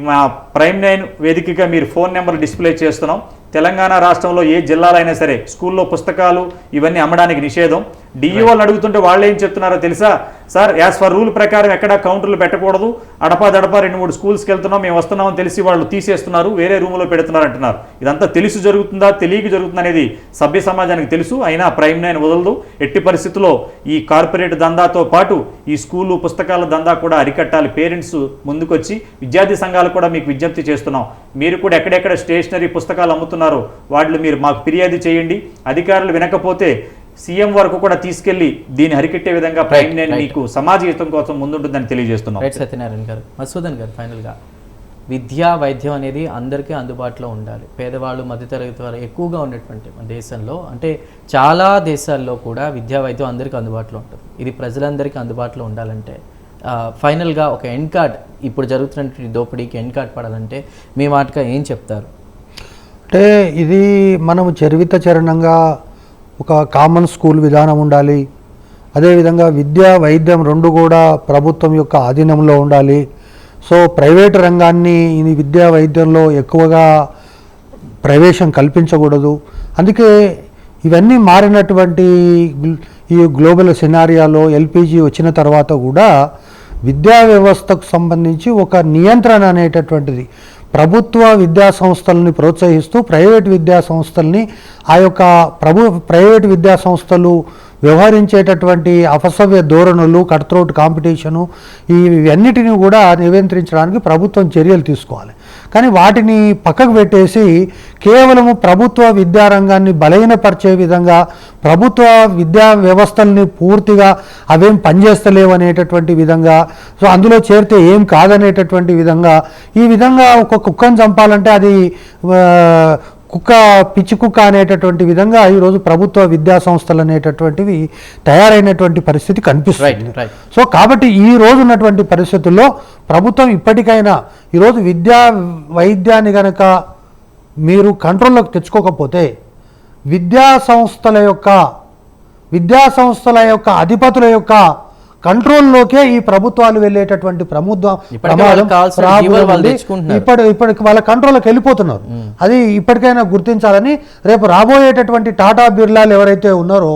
మా ప్రైమ్ 9 వేదికగా మీరు ఫోన్ నెంబర్ డిస్ప్లే చేస్తున్నాం. తెలంగాణ రాష్ట్రంలో ఏ జిల్లాలైనా సరే స్కూల్లో పుస్తకాలు ఇవన్నీ అమ్మడానికి నిషేధం. డిఈఓలు అడుగుతుంటే వాళ్ళు ఏం చెప్తున్నారో తెలుసా, సార్ యాజ్ ఫర్ రూల్ ప్రకారం ఎక్కడా కౌంటర్లు పెట్టకూడదు, అడపా 2-3 స్కూల్స్కి వెళ్తున్నాం, మేము వస్తున్నామని తెలిసి వాళ్ళు తీసేస్తున్నారు, వేరే రూమ్లో పెడుతున్నారు అంటున్నారు. ఇదంతా తెలిసి జరుగుతుందా తెలియక జరుగుతుందా అనేది సభ్య సమాజానికి తెలుసు. అయినా ప్రైమ్ 9 వదలదు. ఎట్టి పరిస్థితుల్లో ఈ కార్పొరేట్ దందాతో పాటు ఈ స్కూలు పుస్తకాల దందా కూడా అరికట్టాలి. పేరెంట్స్ ముందుకొచ్చి విద్యార్థి సంఘాలు కూడా మీకు విజ్ఞప్తి చేస్తున్నాం, మీరు కూడా ఎక్కడెక్కడ స్టేషనరీ పుస్తకాలు అమ్ముతున్నారో వాటిని మీరు మాకు ఫిర్యాదు చేయండి. అధికారులు వినకపోతే సీఎం వరకు కూడా తీసుకెళ్లి దీన్ని అరికట్టే విధంగా ప్రైమ్ 9 మీకు సమాజ హితం కోసం ముందుంటుందని తెలియజేస్తున్నాం. సత్యనారాయణ గారు, మధుసూదన్ గారు, ఫైనల్గా విద్యా వైద్యం అనేది అందరికీ అందుబాటులో ఉండాలి. పేదవాళ్ళు, మధ్యతరగతి వారు ఎక్కువగా ఉన్నటువంటి మన దేశంలో, అంటే చాలా దేశాల్లో కూడా విద్యా వైద్యం అందరికీ అందుబాటులో ఉంటుంది. ఇది ప్రజలందరికీ అందుబాటులో ఉండాలంటే ఫైనల్గా ఒక ఎండ్ కార్డ్, ఇప్పుడు జరుగుతున్నటువంటి దోపిడీకి ఎండ్ కార్డ్ పడాలంటే మీ మాటగా ఏం చెప్తారు? అంటే ఇది మనము చరణంగా ఒక కామన్ స్కూల్ విధానం ఉండాలి. అదేవిధంగా విద్యా వైద్యం రెండు కూడా ప్రభుత్వం యొక్క ఆధీనంలో ఉండాలి. సో ప్రైవేటు రంగాన్ని ఈ విద్యా వైద్యంలో ఎక్కువగా ప్రవేశం కల్పించకూడదు. అందుకే ఇవన్నీ మారినటువంటి ఈ గ్లోబల్ సినారియాలో ఎల్పిజి వచ్చిన తర్వాత కూడా విద్యా వ్యవస్థకు సంబంధించి ఒక నియంత్రణ అనేటటువంటిది ప్రభుత్వ విద్యా సంస్థలని ప్రోత్సహిస్తూ ప్రైవేట్ విద్యా సంస్థల్ని ఆ యొక్క ప్రైవేట్ విద్యా సంస్థలు వ్యవహరించేటటువంటి అపసవ్య ధోరణులు, కట్త్రోట్ కాంపిటీషను, ఇవన్నిటిని కూడా నియంత్రించడానికి ప్రభుత్వం చర్యలు తీసుకోవాలి. కానీ వాటిని పక్కకు పెట్టేసి కేవలము ప్రభుత్వ విద్యారంగాన్ని బలహీనపరిచే విధంగా, ప్రభుత్వ విద్యా వ్యవస్థల్ని పూర్తిగా అవేం పనిచేస్తలేవు అనేటటువంటి విధంగా, సో అందులో చేరితే ఏం కాదనేటటువంటి విధంగా, ఈ విధంగా ఒక కుక్కను చంపాలంటే అది పిచ్చి కుక్క అనేటటువంటి విధంగా ఈరోజు ప్రభుత్వ విద్యా సంస్థలు అనేటటువంటివి తయారైనటువంటి పరిస్థితి కనిపిస్తుంది. సో కాబట్టి ఈ రోజు ఉన్నటువంటి పరిస్థితుల్లో ప్రభుత్వం ఇప్పటికైనా ఈరోజు విద్యా వైద్యాన్ని కనుక మీరు కంట్రోల్లోకి తెచ్చుకోకపోతే విద్యా సంస్థల యొక్క అధిపతుల యొక్క కంట్రోల్లోకే ఈ ప్రభుత్వాలు వెళ్ళేటటువంటి ఇప్పటికి వాళ్ళ కంట్రోల్లోకి వెళ్ళిపోతున్నారు. అది ఇప్పటికైనా గుర్తించాలని, రేపు రాబోయేటటువంటి టాటా బిర్లాలు ఎవరైతే ఉన్నారో,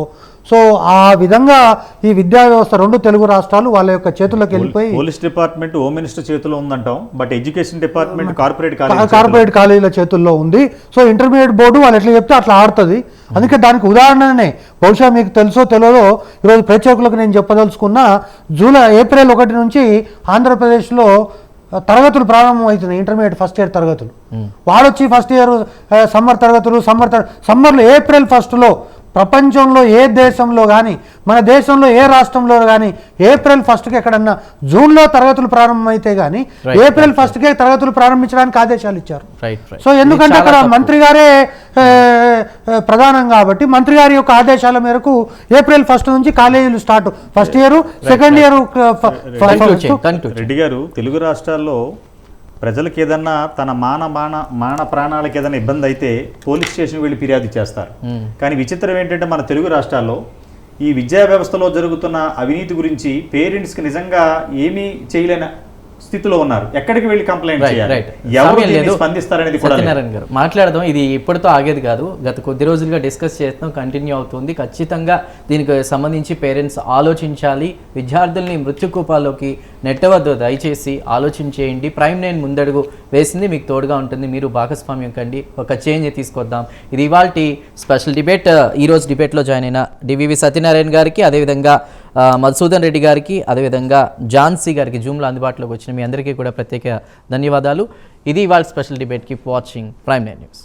సో ఆ విధంగా ఈ విద్యా వ్యవస్థ రెండు తెలుగు రాష్ట్రాలు వాళ్ళ యొక్క చేతుల్లోకి వెళ్ళిపోయి, పోలీస్ డిపార్ట్మెంట్ హోమ్ మినిస్టర్ చేతిలో ఉందంటాం, బట్ ఎడ్యుకేషన్ డిపార్ట్మెంట్ కార్పొరేట్ కాలేజీల చేతుల్లో ఉంది. సో ఇంటర్మీడియట్ బోర్డు వాళ్ళు ఎట్లా చెప్తే అట్లా ఆడుతుంది. అందుకే దానికి ఉదాహరణనే బహుశా మీకు తెలుసో తెలియదో ఈరోజు ప్రేక్షకులకు నేను చెప్పదలుచుకున్న, ఏప్రిల్ 1 నుంచి ఆంధ్రప్రదేశ్లో తరగతులు ప్రారంభమవుతున్నాయి, ఇంటర్మీడియట్ ఫస్ట్ ఇయర్ తరగతులు. వాడొచ్చి ఫస్ట్ ఇయర్ సమ్మర్ తరగతులు, సమ్మర్లో ఏప్రిల్ 1 ప్రపంచంలో ఏ దేశంలో కానీ మన దేశంలో ఏ రాష్ట్రంలో కానీ ఏప్రిల్ 1కి ఎక్కడన్నా జూన్లో తరగతులు ప్రారంభమైతే కానీ ఏప్రిల్ 1కే తరగతులు ప్రారంభించడానికి ఆదేశాలు ఇచ్చారు. సో ఎందుకంటే అక్కడ మంత్రి గారే ప్రధానం కాబట్టి మంత్రి గారి యొక్క ఆదేశాల మేరకు ఏప్రిల్ 1 నుంచి కాలేజీలు start. First year, second year. Reddy గారు, తెలుగు రాష్ట్రాల్లో ప్రజలకు ఏదన్నా తన మాన ప్రాణాలకు ఏదైనా ఇబ్బంది అయితే పోలీస్ స్టేషన్ వెళ్ళి ఫిర్యాదు చేస్తారు. కానీ విచిత్రం ఏంటంటే మన తెలుగు రాష్ట్రాల్లో ఈ విద్యా వ్యవస్థలో జరుగుతున్న అవినీతి గురించి పేరెంట్స్కి నిజంగా ఏమీ చేయలేని స్థితిలో ఉన్నారు. ఎక్కడికి వెళ్ళి కంప్లైంట్ చేయాలి, ఎవరు దీన్ని స్పందిస్తారనేది కూడా సత్యనారాయణ గారు మాట్లాడదాం. ఇది ఇప్పటితో ఆగేది కాదు, గత కొద్ది రోజులుగా డిస్కస్ చేస్తాం, కంటిన్యూ అవుతుంది. ఖచ్చితంగా దీనికి సంబంధించి పేరెంట్స్ ఆలోచించాలి. విద్యార్థుల్ని మృత్యుకూపాల్లోకి నెట్టవద్దు, దయచేసి ఆలోచించేయండి. ప్రైమ్9 ముందడుగు వేసింది, మీకు తోడుగా ఉంటుంది. మీరు భాగస్వామ్యం కండి, ఒక చేంజ్ తీసుకొద్దాం. ఇది ఇవాల్టి స్పెషల్ డిబేట్. ఈరోజు డిబేట్లో జాయిన్ అయిన డివివి సత్యనారాయణ గారికి, అదేవిధంగా మధుసూదన్ రెడ్డి గారికి, అదేవిధంగా ఝాన్సీ గారికి జూమ్లో అందుబాటులోకి వచ్చిన మీ అందరికీ కూడా ప్రత్యేక ధన్యవాదాలు. ఇది ఇవాళ special debate. Keep watching Prime Nine news.